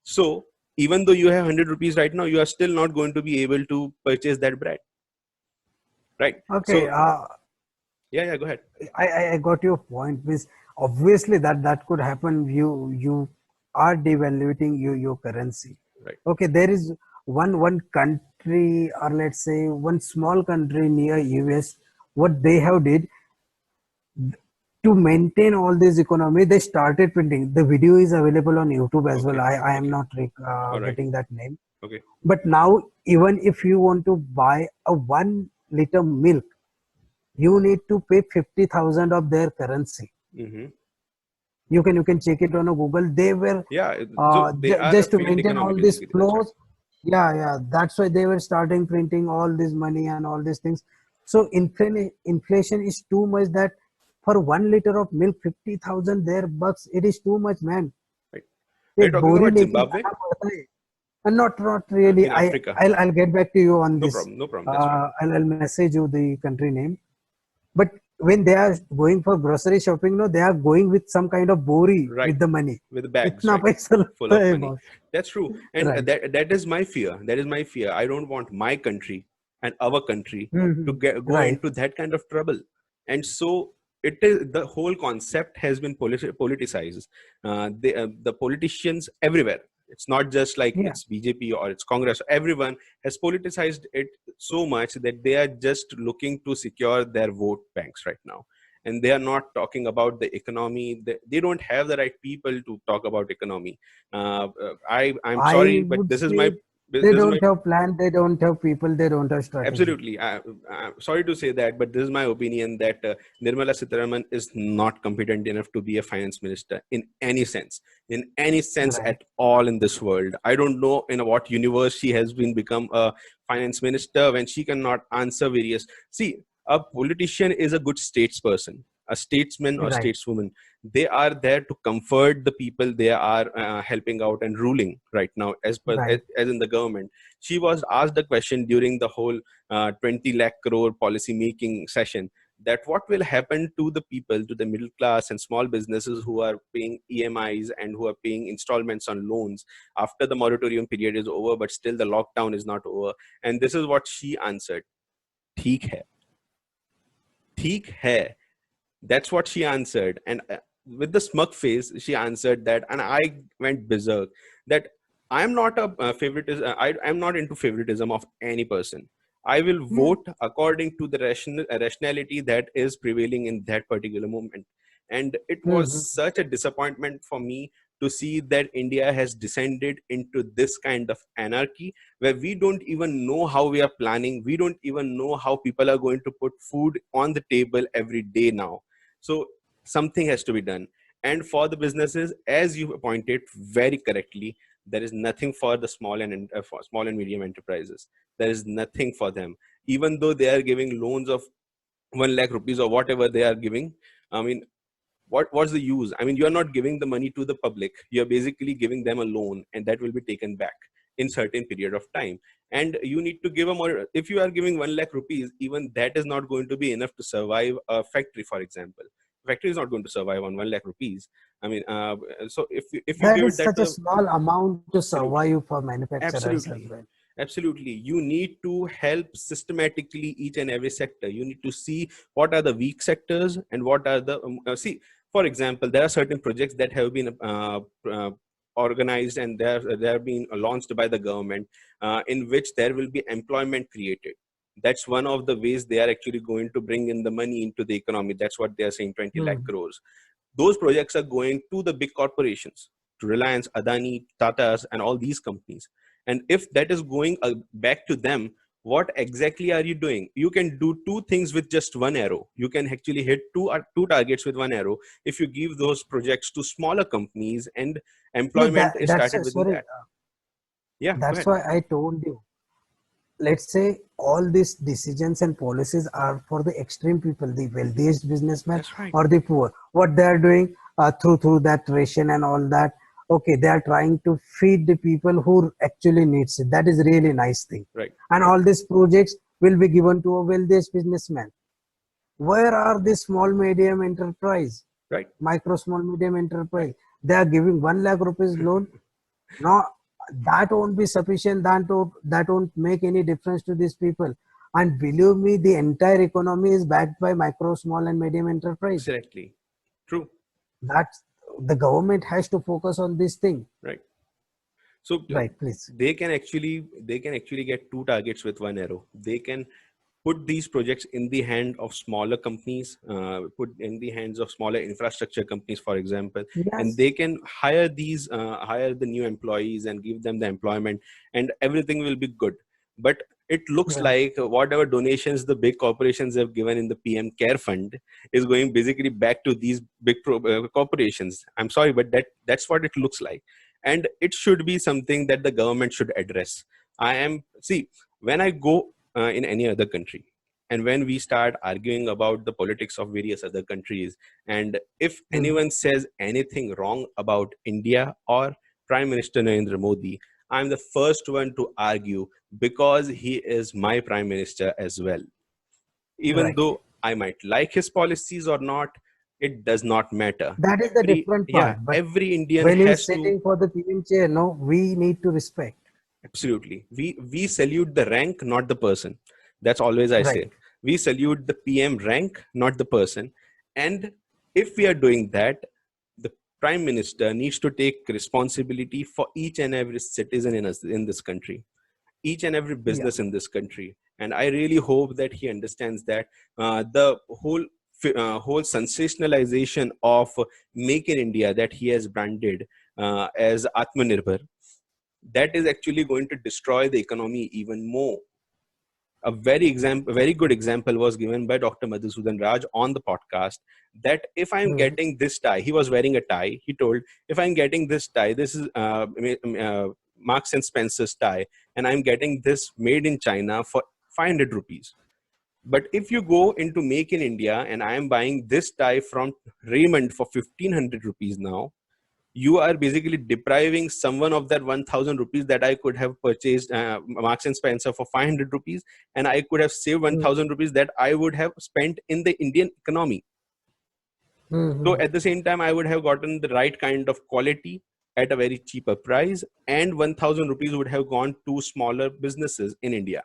[SPEAKER 1] So even though you have 100 rupees right now, you are still not going to be able to purchase that bread, right?
[SPEAKER 2] Okay.
[SPEAKER 1] So yeah, go ahead.
[SPEAKER 2] I got your point. Means obviously that could happen. You are devaluing your currency.
[SPEAKER 1] Right.
[SPEAKER 2] Okay, there is one country, or let's say one small country near US. What they have did to maintain all this economy, they started printing. The video is available on YouTube as well.
[SPEAKER 1] Okay.
[SPEAKER 2] I am
[SPEAKER 1] Okay.
[SPEAKER 2] not
[SPEAKER 1] All right.
[SPEAKER 2] getting that name.
[SPEAKER 1] Okay.
[SPEAKER 2] But now, even if you want to buy a 1 liter milk, you need to pay 50,000 of their currency.
[SPEAKER 1] Hmm.
[SPEAKER 2] You can check it on a Google. They were
[SPEAKER 1] Yeah, so they are a
[SPEAKER 2] just to
[SPEAKER 1] failed
[SPEAKER 2] maintain all
[SPEAKER 1] economy
[SPEAKER 2] these
[SPEAKER 1] basically. That's right.
[SPEAKER 2] flows. Yeah, that's why they were starting printing all this money and all these things. So inflation is too much that for 1 liter of milk, 50,000 their bucks. It is too much, man.
[SPEAKER 1] Right. Are you
[SPEAKER 2] एक
[SPEAKER 1] talking
[SPEAKER 2] बोरी
[SPEAKER 1] about
[SPEAKER 2] लेके
[SPEAKER 1] Zimbabwe?
[SPEAKER 2] जाना पड़ता है. And not really.
[SPEAKER 1] In Africa?
[SPEAKER 2] I'll get back to you on
[SPEAKER 1] No
[SPEAKER 2] this.
[SPEAKER 1] problem. No problem. That's fine.
[SPEAKER 2] I'll message you the country name. But when they are going for grocery shopping, no, they are going with some kind of bori
[SPEAKER 1] Right.
[SPEAKER 2] with the money.
[SPEAKER 1] With the bags,
[SPEAKER 2] इतना
[SPEAKER 1] right?
[SPEAKER 2] पैसा
[SPEAKER 1] Full
[SPEAKER 2] लगता
[SPEAKER 1] of
[SPEAKER 2] है
[SPEAKER 1] money.
[SPEAKER 2] boss.
[SPEAKER 1] That's true. And
[SPEAKER 2] Right.
[SPEAKER 1] that is my fear. That is my fear. I don't want my country and our country to go
[SPEAKER 2] Right.
[SPEAKER 1] into that kind of trouble. And so it is, the whole concept has been politicized. The politicians everywhere. It's not just like
[SPEAKER 2] Yeah.
[SPEAKER 1] it's BJP or it's Congress. Everyone has politicized it so much that they are just looking to secure their vote banks right now, and they are not talking about the economy. They don't have the right people to talk about economy. I'm sorry,
[SPEAKER 2] I
[SPEAKER 1] but
[SPEAKER 2] would
[SPEAKER 1] this is my
[SPEAKER 2] say
[SPEAKER 1] this
[SPEAKER 2] they
[SPEAKER 1] is my
[SPEAKER 2] don't have plan, they don't have people, they don't have strategy.
[SPEAKER 1] absolutely. I'm sorry to say that, but this is my opinion that Nirmala Sitharaman is not competent enough to be a finance minister in any sense
[SPEAKER 2] Right.
[SPEAKER 1] at all in this world. I don't know in what universe she has been become a finance minister when she cannot answer various. See, a politician is a good statesperson, a statesman or
[SPEAKER 2] Right.
[SPEAKER 1] stateswoman. They are there to comfort the people they are helping out and ruling right now,
[SPEAKER 2] Right.
[SPEAKER 1] as in the government. She was asked a question during the whole 20 lakh crore policy making session, that what will happen to the people, to the middle class and small businesses who are paying EMIs and who are paying installments on loans after the moratorium period is over, but still the lockdown is not over. And this is what she answered. ठीक है. ठीक है. That's what she answered. And with the smug face, she answered that. And I went berserk that I am not a favoritism. I'm not into favoritism of any person. I will
[SPEAKER 2] Yeah.
[SPEAKER 1] vote according to the rationality that is prevailing in that particular moment. And it was
[SPEAKER 2] Mhm.
[SPEAKER 1] such a disappointment for me to see that India has descended into this kind of anarchy where we don't even know how we are planning. We don't even know how people are going to put food on the table every day now. So something has to be done. And for the businesses, as you pointed very correctly, there is nothing for the for small and medium enterprises. There is nothing for them, even though they are giving loans of 1 lakh rupees or whatever they are giving. I mean, what's the use? I mean, you are not giving the money to the public. You are basically giving them a loan, and that will be taken back in certain period of time. And you need to give them more. If you are giving 1 lakh rupees, even that is not going to be enough to survive a factory, for example. Factory is not going to survive on 1 lakh rupees. I mean, so if you
[SPEAKER 2] That
[SPEAKER 1] give it
[SPEAKER 2] is
[SPEAKER 1] that
[SPEAKER 2] such a
[SPEAKER 1] to
[SPEAKER 2] small amount to
[SPEAKER 1] absolutely.
[SPEAKER 2] survive for manufacturers as
[SPEAKER 1] Absolutely.
[SPEAKER 2] well.
[SPEAKER 1] Absolutely. You need to help systematically each and every sector. You need to see what are the weak sectors and what are the. See, for example, there are certain projects that have been organized and they are being launched by the government in which there will be employment created. That's one of the ways they are actually going to bring in the money into the economy. That's what they are saying, 20 lakh
[SPEAKER 2] Mhm.
[SPEAKER 1] crores. Those projects are going to the big corporations, to Reliance, Adani, Tatas, and all these companies. And if that is going back to them, what exactly are you doing? You can do two things with just one arrow. You can actually hit two targets with one arrow if you give those projects to smaller companies and
[SPEAKER 2] No,
[SPEAKER 1] employment is started within
[SPEAKER 2] sorry.
[SPEAKER 1] that. Yeah, go
[SPEAKER 2] That's
[SPEAKER 1] ahead.
[SPEAKER 2] why I told you. Let's say all these decisions and policies are for the extreme people, the wealthiest businessmen
[SPEAKER 1] That's right.
[SPEAKER 2] or the poor. What they are doing through that ration and all that. Okay, they are trying to feed the people who actually needs it. That is really nice thing.
[SPEAKER 1] Right.
[SPEAKER 2] And
[SPEAKER 1] Right.
[SPEAKER 2] all these projects will be given to a wealthiest businessman. Where are the small medium enterprise,
[SPEAKER 1] Right.
[SPEAKER 2] micro small medium
[SPEAKER 1] Right.
[SPEAKER 2] enterprise? They are giving 1 lakh rupees loan. No, that won't be sufficient. That won't make any difference to these people. And believe me, the entire economy is backed by micro, small, and medium enterprise.
[SPEAKER 1] Exactly. True.
[SPEAKER 2] That's the government has to focus on this thing.
[SPEAKER 1] Right. So
[SPEAKER 2] Right, please.
[SPEAKER 1] they can actually get two targets with one arrow. They can put these projects in the hand of smaller companies, put in the hands of smaller infrastructure companies, for example, and
[SPEAKER 2] Yes.
[SPEAKER 1] they can hire the new employees and give them the employment, and everything will be good. But it looks
[SPEAKER 2] Yeah.
[SPEAKER 1] like whatever donations the big corporations have given in the PM Care Fund is going basically back to these big corporations. I'm sorry, but that's what it looks like, and it should be something that the government should address. I am see when I go in any other country, and when we start arguing about the politics of various other countries, and if
[SPEAKER 2] Mm.
[SPEAKER 1] anyone says anything wrong about India or Prime Minister Narendra Modi, I'm the first one to argue because he is my prime minister as well. Even
[SPEAKER 2] Right.
[SPEAKER 1] though I might like his policies or not, it does not matter.
[SPEAKER 2] That is the different
[SPEAKER 1] Yeah,
[SPEAKER 2] part. But
[SPEAKER 1] every Indian
[SPEAKER 2] when he's
[SPEAKER 1] has to.
[SPEAKER 2] sitting for the PM chair, no, we need to respect.
[SPEAKER 1] Absolutely. We salute the rank, not the person. That's always I
[SPEAKER 2] Right.
[SPEAKER 1] say. We salute the PM rank, not the person. And if we are doing that, the prime minister needs to take responsibility for each and every citizen in this country, each and every
[SPEAKER 2] Yeah.
[SPEAKER 1] business in this country. And I really hope that he understands that the whole sensationalization of Make in India that he has branded as Atmanirbhar, that is actually going to destroy the economy even more. Very good example was given by Dr. Madhusudan Raj on the podcast, that if I'm
[SPEAKER 2] Mm.
[SPEAKER 1] getting this tie, he was wearing a tie. He told, if I'm getting this tie, this is Marks and Spencer's tie, and I'm getting this made in China for 500 rupees. But if you go into Make in India and I am buying this tie from Raymond for 1500 rupees now, you are basically depriving someone of that 1000 rupees that I could have purchased Marks and Spencer for 500 rupees, and I could have saved
[SPEAKER 2] Mm.
[SPEAKER 1] 1000 rupees that I would have spent in the Indian economy. So
[SPEAKER 2] Mm.
[SPEAKER 1] at the same time, I would have gotten the right kind of quality at a very cheaper price, and 1000 rupees would have gone to smaller businesses in India.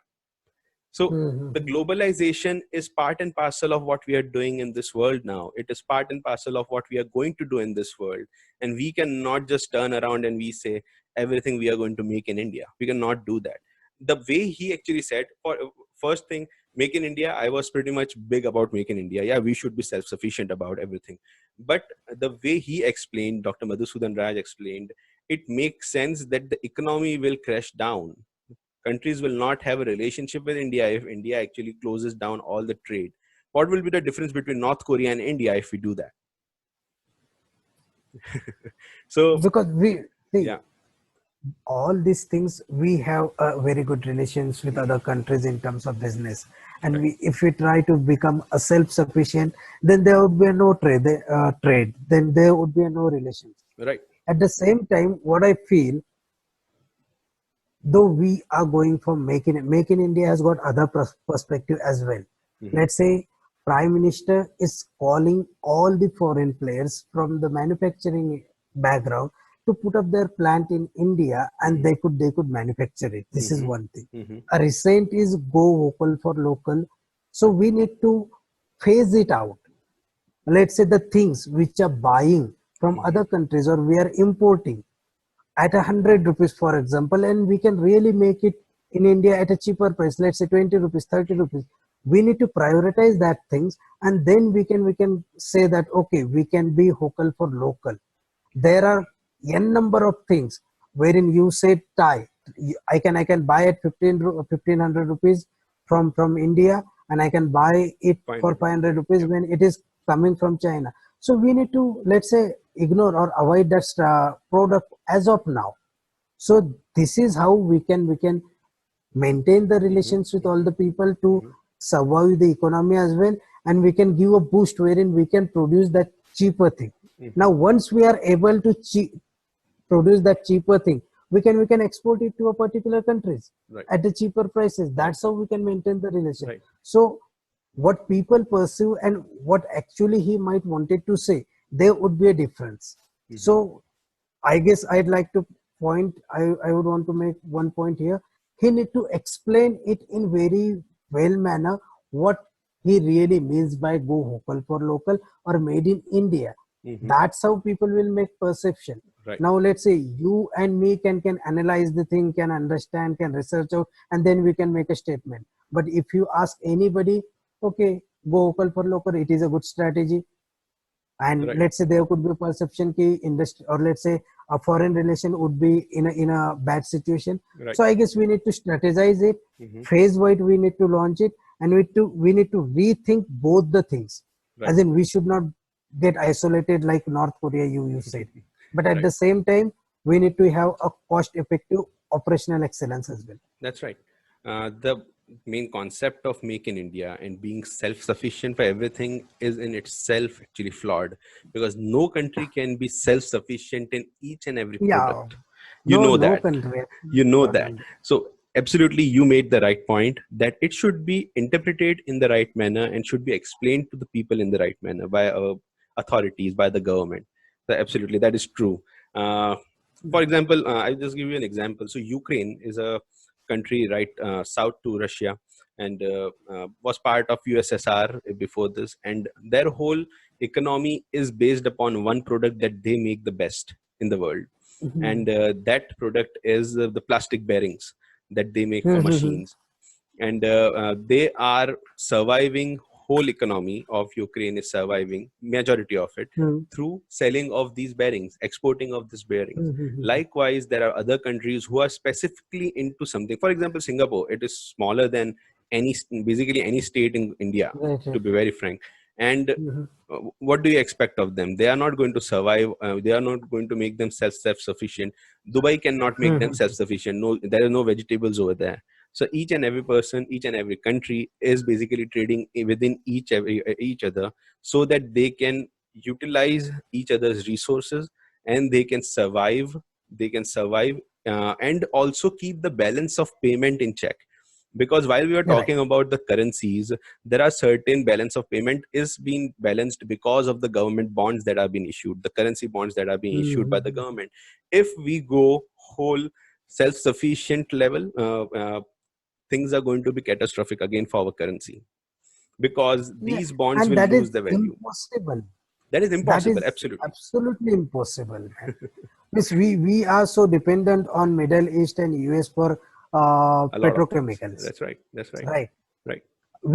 [SPEAKER 1] So the
[SPEAKER 2] Mm.
[SPEAKER 1] globalization is part and parcel of what we are doing in this world now. It is part and parcel of what we are going to do in this world. And we cannot just turn around and we say everything we are going to make in India. We cannot do that. The way he actually said, for first thing, Make in India, I was pretty much big about Make in India. Yeah, we should be self-sufficient about everything. But the way he explained, Dr. Madhusudan Raj explained, it makes sense that the economy will crash down. Countries will not have a relationship with India if India actually closes down all the trade. What will be the difference between North Korea and India if we do that? So,
[SPEAKER 2] Because we see
[SPEAKER 1] yeah,
[SPEAKER 2] all these things, we have very good relations with other countries in terms of business, and
[SPEAKER 1] right,
[SPEAKER 2] we, if we try to become a self-sufficient, then there would be no trade, then there would be no relations.
[SPEAKER 1] right.
[SPEAKER 2] At the same time, what I feel, though we are going for make in India has got other perspective as well.
[SPEAKER 1] Hmm.
[SPEAKER 2] Let's say Prime Minister is calling all the foreign players from the manufacturing background to put up their plant in India, and
[SPEAKER 1] Hmm.
[SPEAKER 2] they could manufacture it. This is
[SPEAKER 1] Hmm.
[SPEAKER 2] one thing.
[SPEAKER 1] Hmm.
[SPEAKER 2] A recent is go vocal for local. So we need to phase it out. Let's say the things which are buying from
[SPEAKER 1] Hmm.
[SPEAKER 2] other countries or we are importing at 100 rupees, for example, and we can really make it in India at a cheaper price, let's say 20 rupees, 30 rupees. We need to prioritize that things, and then we can say that okay, we can be vocal for local. There are n number of things wherein you say tie. I can buy at 1500 rupees from India, and I can buy it for
[SPEAKER 1] 500 rupees.
[SPEAKER 2] 500 rupees
[SPEAKER 1] Yep.
[SPEAKER 2] when it is coming from China. So we need to, let's say, ignore or avoid that product as of now. So this is how we can maintain the
[SPEAKER 1] Hmm.
[SPEAKER 2] relations with all the people to
[SPEAKER 1] Hmm.
[SPEAKER 2] survive the economy as well, and we can give a boost wherein we can produce that cheaper thing.
[SPEAKER 1] Hmm.
[SPEAKER 2] Now once we are able to produce that cheaper thing, we can export it to a particular countries
[SPEAKER 1] Right,
[SPEAKER 2] at the cheaper prices.
[SPEAKER 1] right,
[SPEAKER 2] That's how we can maintain the relation.
[SPEAKER 1] right.
[SPEAKER 2] So what people pursue and what actually he might wanted to say, there would be a difference.
[SPEAKER 1] Hmm.
[SPEAKER 2] So I guess I'd like to I would want to make one point here. He need to explain it in very well manner what he really means by go vocal for local or made in India.
[SPEAKER 1] Hmm.
[SPEAKER 2] That's how people will make perception.
[SPEAKER 1] Right.
[SPEAKER 2] Now let's say you and me can analyze the thing, can understand, can research out, and then we can make a statement. But if you ask anybody, okay, go vocal for local, it is a good strategy. and
[SPEAKER 1] Right.
[SPEAKER 2] let's say there could be a perception ki industry, or let's say a foreign relation would be in a bad situation.
[SPEAKER 1] Right.
[SPEAKER 2] So I guess we need to strategize it
[SPEAKER 1] Hmm.
[SPEAKER 2] phase wise. We need to launch it, and we need to rethink both the things.
[SPEAKER 1] Right.
[SPEAKER 2] As in, we should not get isolated like North Korea, you said, but at
[SPEAKER 1] Right.
[SPEAKER 2] the same time we need to have a cost effective operational excellence as well.
[SPEAKER 1] That's right. The main concept of Make in India and being self-sufficient for everything is in itself actually flawed, because no country can be self-sufficient in each and every
[SPEAKER 2] Yeah,
[SPEAKER 1] product. You
[SPEAKER 2] no,
[SPEAKER 1] know
[SPEAKER 2] no
[SPEAKER 1] that.
[SPEAKER 2] country.
[SPEAKER 1] You know
[SPEAKER 2] Not
[SPEAKER 1] that.
[SPEAKER 2] only.
[SPEAKER 1] So absolutely, you made the right point that it should be interpreted in the right manner and should be explained to the people in the right manner by authorities, by the government. So absolutely, that is true. Uh, for example, I'll just give you an example. So Ukraine is a country right south to Russia, and was part of USSR before this, and their whole economy is based upon one product that they make the best in the world,
[SPEAKER 2] Mhm.
[SPEAKER 1] and that product is the plastic bearings that they make for
[SPEAKER 2] Mhm.
[SPEAKER 1] machines, and they are surviving. Whole economy of Ukraine is surviving, majority of it,
[SPEAKER 2] Mhm.
[SPEAKER 1] through selling of these bearings, exporting of these bearings.
[SPEAKER 2] Mhm.
[SPEAKER 1] Likewise, there are other countries who are specifically into something. For example, Singapore, it is smaller than any, basically any state in India,
[SPEAKER 2] Right,
[SPEAKER 1] to
[SPEAKER 2] right.
[SPEAKER 1] be very frank. And
[SPEAKER 2] Mhm.
[SPEAKER 1] what do you expect of them? They are not going to survive. They are not going to make themselves self-sufficient. Dubai cannot make them
[SPEAKER 2] Mhm.
[SPEAKER 1] self-sufficient. No, there are no vegetables over there. So each and every person, each and every country is basically trading within each other, so that they can utilize each other's resources and they can survive. They can survive, and also keep the balance of payment in check. Because while we are
[SPEAKER 2] Right.
[SPEAKER 1] talking about the currencies, there are certain balance of payment is being balanced because of the government bonds that are being issued, the currency bonds that are being issued by the
[SPEAKER 2] Mhm.
[SPEAKER 1] government. If we go whole self-sufficient level, things are going to be catastrophic again for our currency, because
[SPEAKER 2] Yeah,
[SPEAKER 1] these bonds
[SPEAKER 2] and
[SPEAKER 1] will
[SPEAKER 2] that is
[SPEAKER 1] lose the value.
[SPEAKER 2] impossible.
[SPEAKER 1] That is
[SPEAKER 2] That
[SPEAKER 1] impossible,
[SPEAKER 2] is
[SPEAKER 1] absolutely.
[SPEAKER 2] absolutely impossible, man. Means we are so dependent on Middle East and US for
[SPEAKER 1] A lot of things.
[SPEAKER 2] petrochemicals,
[SPEAKER 1] That's right. That's right.
[SPEAKER 2] right?
[SPEAKER 1] Right.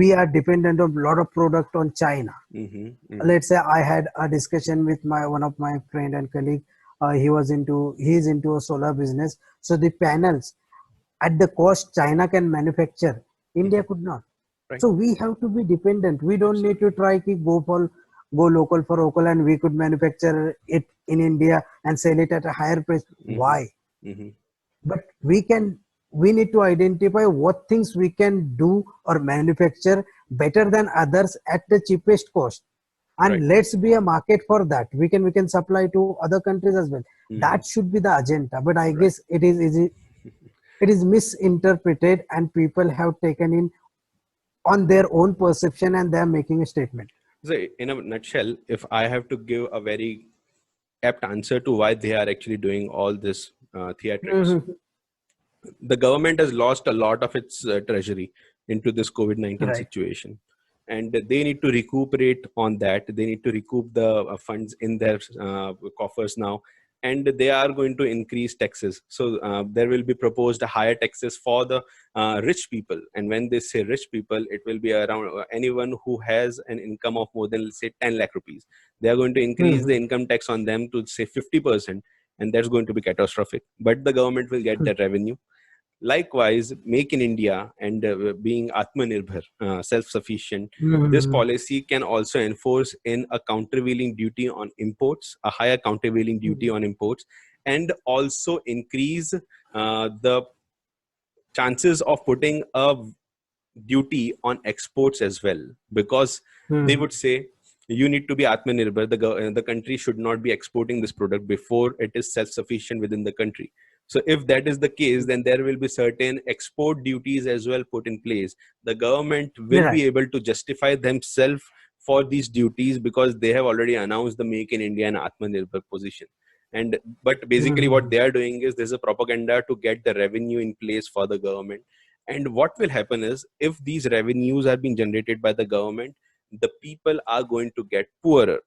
[SPEAKER 2] We are dependent on a lot of product on China.
[SPEAKER 1] Mm-hmm. Mm-hmm.
[SPEAKER 2] Let's say I had a discussion with my one of my friend and colleague. He's into a solar business. So the panels at the cost China can manufacture,
[SPEAKER 1] Mm-hmm.
[SPEAKER 2] India could not.
[SPEAKER 1] Right.
[SPEAKER 2] So we have to be dependent. We don't need to
[SPEAKER 1] Absolutely.
[SPEAKER 2] try to go local for local, and we could manufacture it in India and sell it at a higher price.
[SPEAKER 1] Mm-hmm.
[SPEAKER 2] Why?
[SPEAKER 1] Mm-hmm.
[SPEAKER 2] But we need to identify what things we can do or manufacture better than others at the cheapest cost,
[SPEAKER 1] Right.
[SPEAKER 2] and let's be a market for that. We can supply to other countries as well.
[SPEAKER 1] Mm-hmm.
[SPEAKER 2] That should be the agenda, but I
[SPEAKER 1] Right.
[SPEAKER 2] guess it is misinterpreted, and people have taken in on their own perception, and they are making a statement.
[SPEAKER 1] So, in a nutshell, if I have to give a very apt answer to why they are actually doing all this theatrics,
[SPEAKER 2] Mhm.
[SPEAKER 1] the government has lost a lot of its treasury into this COVID-19
[SPEAKER 2] Right.
[SPEAKER 1] situation. And they need to recuperate on that. They need to recoup the funds in their coffers now. And they are going to increase taxes. So there will be proposed higher taxes for the rich people. And when they say rich people, it will be around anyone who has an income of more than, let's say, 10 lakh rupees. They are going to increase the
[SPEAKER 2] Mhm.
[SPEAKER 1] income tax on them to, say, 50%. And that's going to be catastrophic. But the government will get that revenue. Likewise, Make in India and being Atmanirbhar, self-sufficient, this
[SPEAKER 2] Mhm.
[SPEAKER 1] policy can also enforce in a countervailing duty on imports, a higher countervailing duty
[SPEAKER 2] Mhm.
[SPEAKER 1] on imports, and also increase the chances of putting a duty on exports as well, because they
[SPEAKER 2] Mhm.
[SPEAKER 1] would say you need to be Atmanirbhar. The country should not be exporting this product before it is self-sufficient within the country. So if that is the case, then there will be certain export duties as well put in place. The government will
[SPEAKER 2] Right.
[SPEAKER 1] be able to justify themselves for these duties, because they have already announced the Make in India and Atmanirbhar position. And but basically what
[SPEAKER 2] Mhm.
[SPEAKER 1] they are doing is there's a propaganda to get the revenue in place for the government. And what will happen is, if these revenues are being generated by the government, the people are going to get poorer.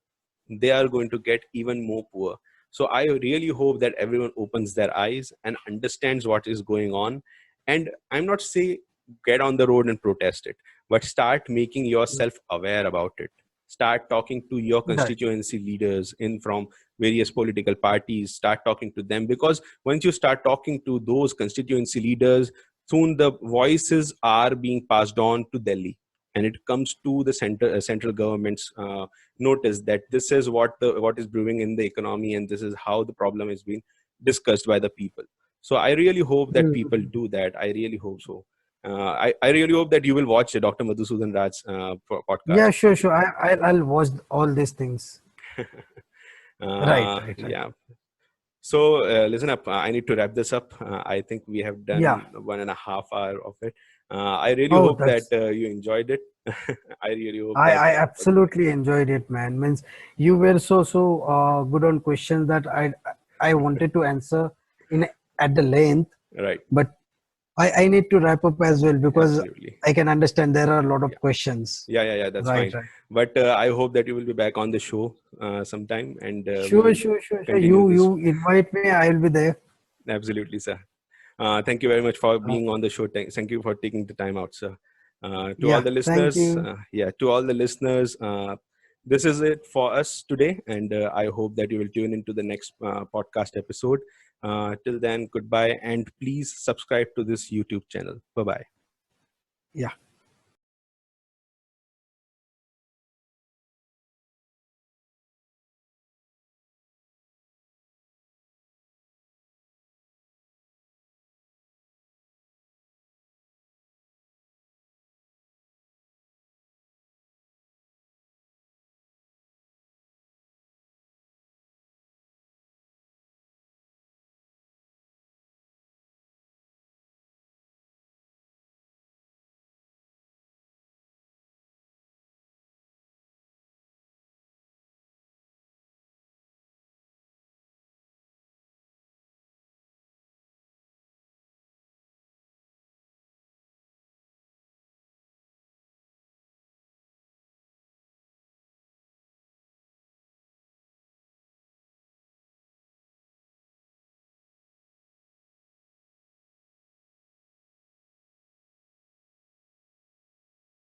[SPEAKER 1] They are going to get even more poor. So I really hope that everyone opens their eyes and understands what is going on. And I'm not saying get on the road and protest it, but start making yourself aware about it. start talking to your
[SPEAKER 2] Right.
[SPEAKER 1] constituency leaders in from various political parties. Start talking to them, because once you start talking to those constituency leaders, soon the voices are being passed on to Delhi, and it comes to the central government's notice that this is what is brewing in the economy, and this is how the problem is being discussed by the people. So I really hope that people
[SPEAKER 2] Mhm.
[SPEAKER 1] do that. I really hope so. I really hope that you will watch Dr. Madhusudan Raj's podcast.
[SPEAKER 2] Yeah, sure, sure. I'll watch all these things. Right, right, right.
[SPEAKER 1] Yeah. So listen up. I need to wrap this up. I think we have
[SPEAKER 2] Yeah.
[SPEAKER 1] done 1.5 hours of it. I really
[SPEAKER 2] Oh,
[SPEAKER 1] hope that
[SPEAKER 2] that's
[SPEAKER 1] you enjoyed it. I really hope that
[SPEAKER 2] I
[SPEAKER 1] it was great.
[SPEAKER 2] absolutely enjoyed it, man. Means you were so good on questions that I wanted to answer in at the length,
[SPEAKER 1] Right.
[SPEAKER 2] but I need to wrap up as well because
[SPEAKER 1] Absolutely.
[SPEAKER 2] I can understand there are a lot of
[SPEAKER 1] Yeah.
[SPEAKER 2] questions.
[SPEAKER 1] Yeah. That's
[SPEAKER 2] Right,
[SPEAKER 1] fine.
[SPEAKER 2] right.
[SPEAKER 1] But I hope that you will be back on the show sometime, and we
[SPEAKER 2] Sure,
[SPEAKER 1] will
[SPEAKER 2] sure, sure, sure.
[SPEAKER 1] continue this.
[SPEAKER 2] You invite me, I will be there.
[SPEAKER 1] Absolutely, sir. Thank you very much for
[SPEAKER 2] Uh,
[SPEAKER 1] being on the show. Thank you for taking the time out, sir. To all
[SPEAKER 2] yeah,
[SPEAKER 1] the
[SPEAKER 2] thank
[SPEAKER 1] listeners,
[SPEAKER 2] you.
[SPEAKER 1] to all the listeners, this is it for us today, and I hope that you will tune into the next podcast episode. Till then, goodbye, and please subscribe to this YouTube channel. Bye bye.
[SPEAKER 2] Yeah.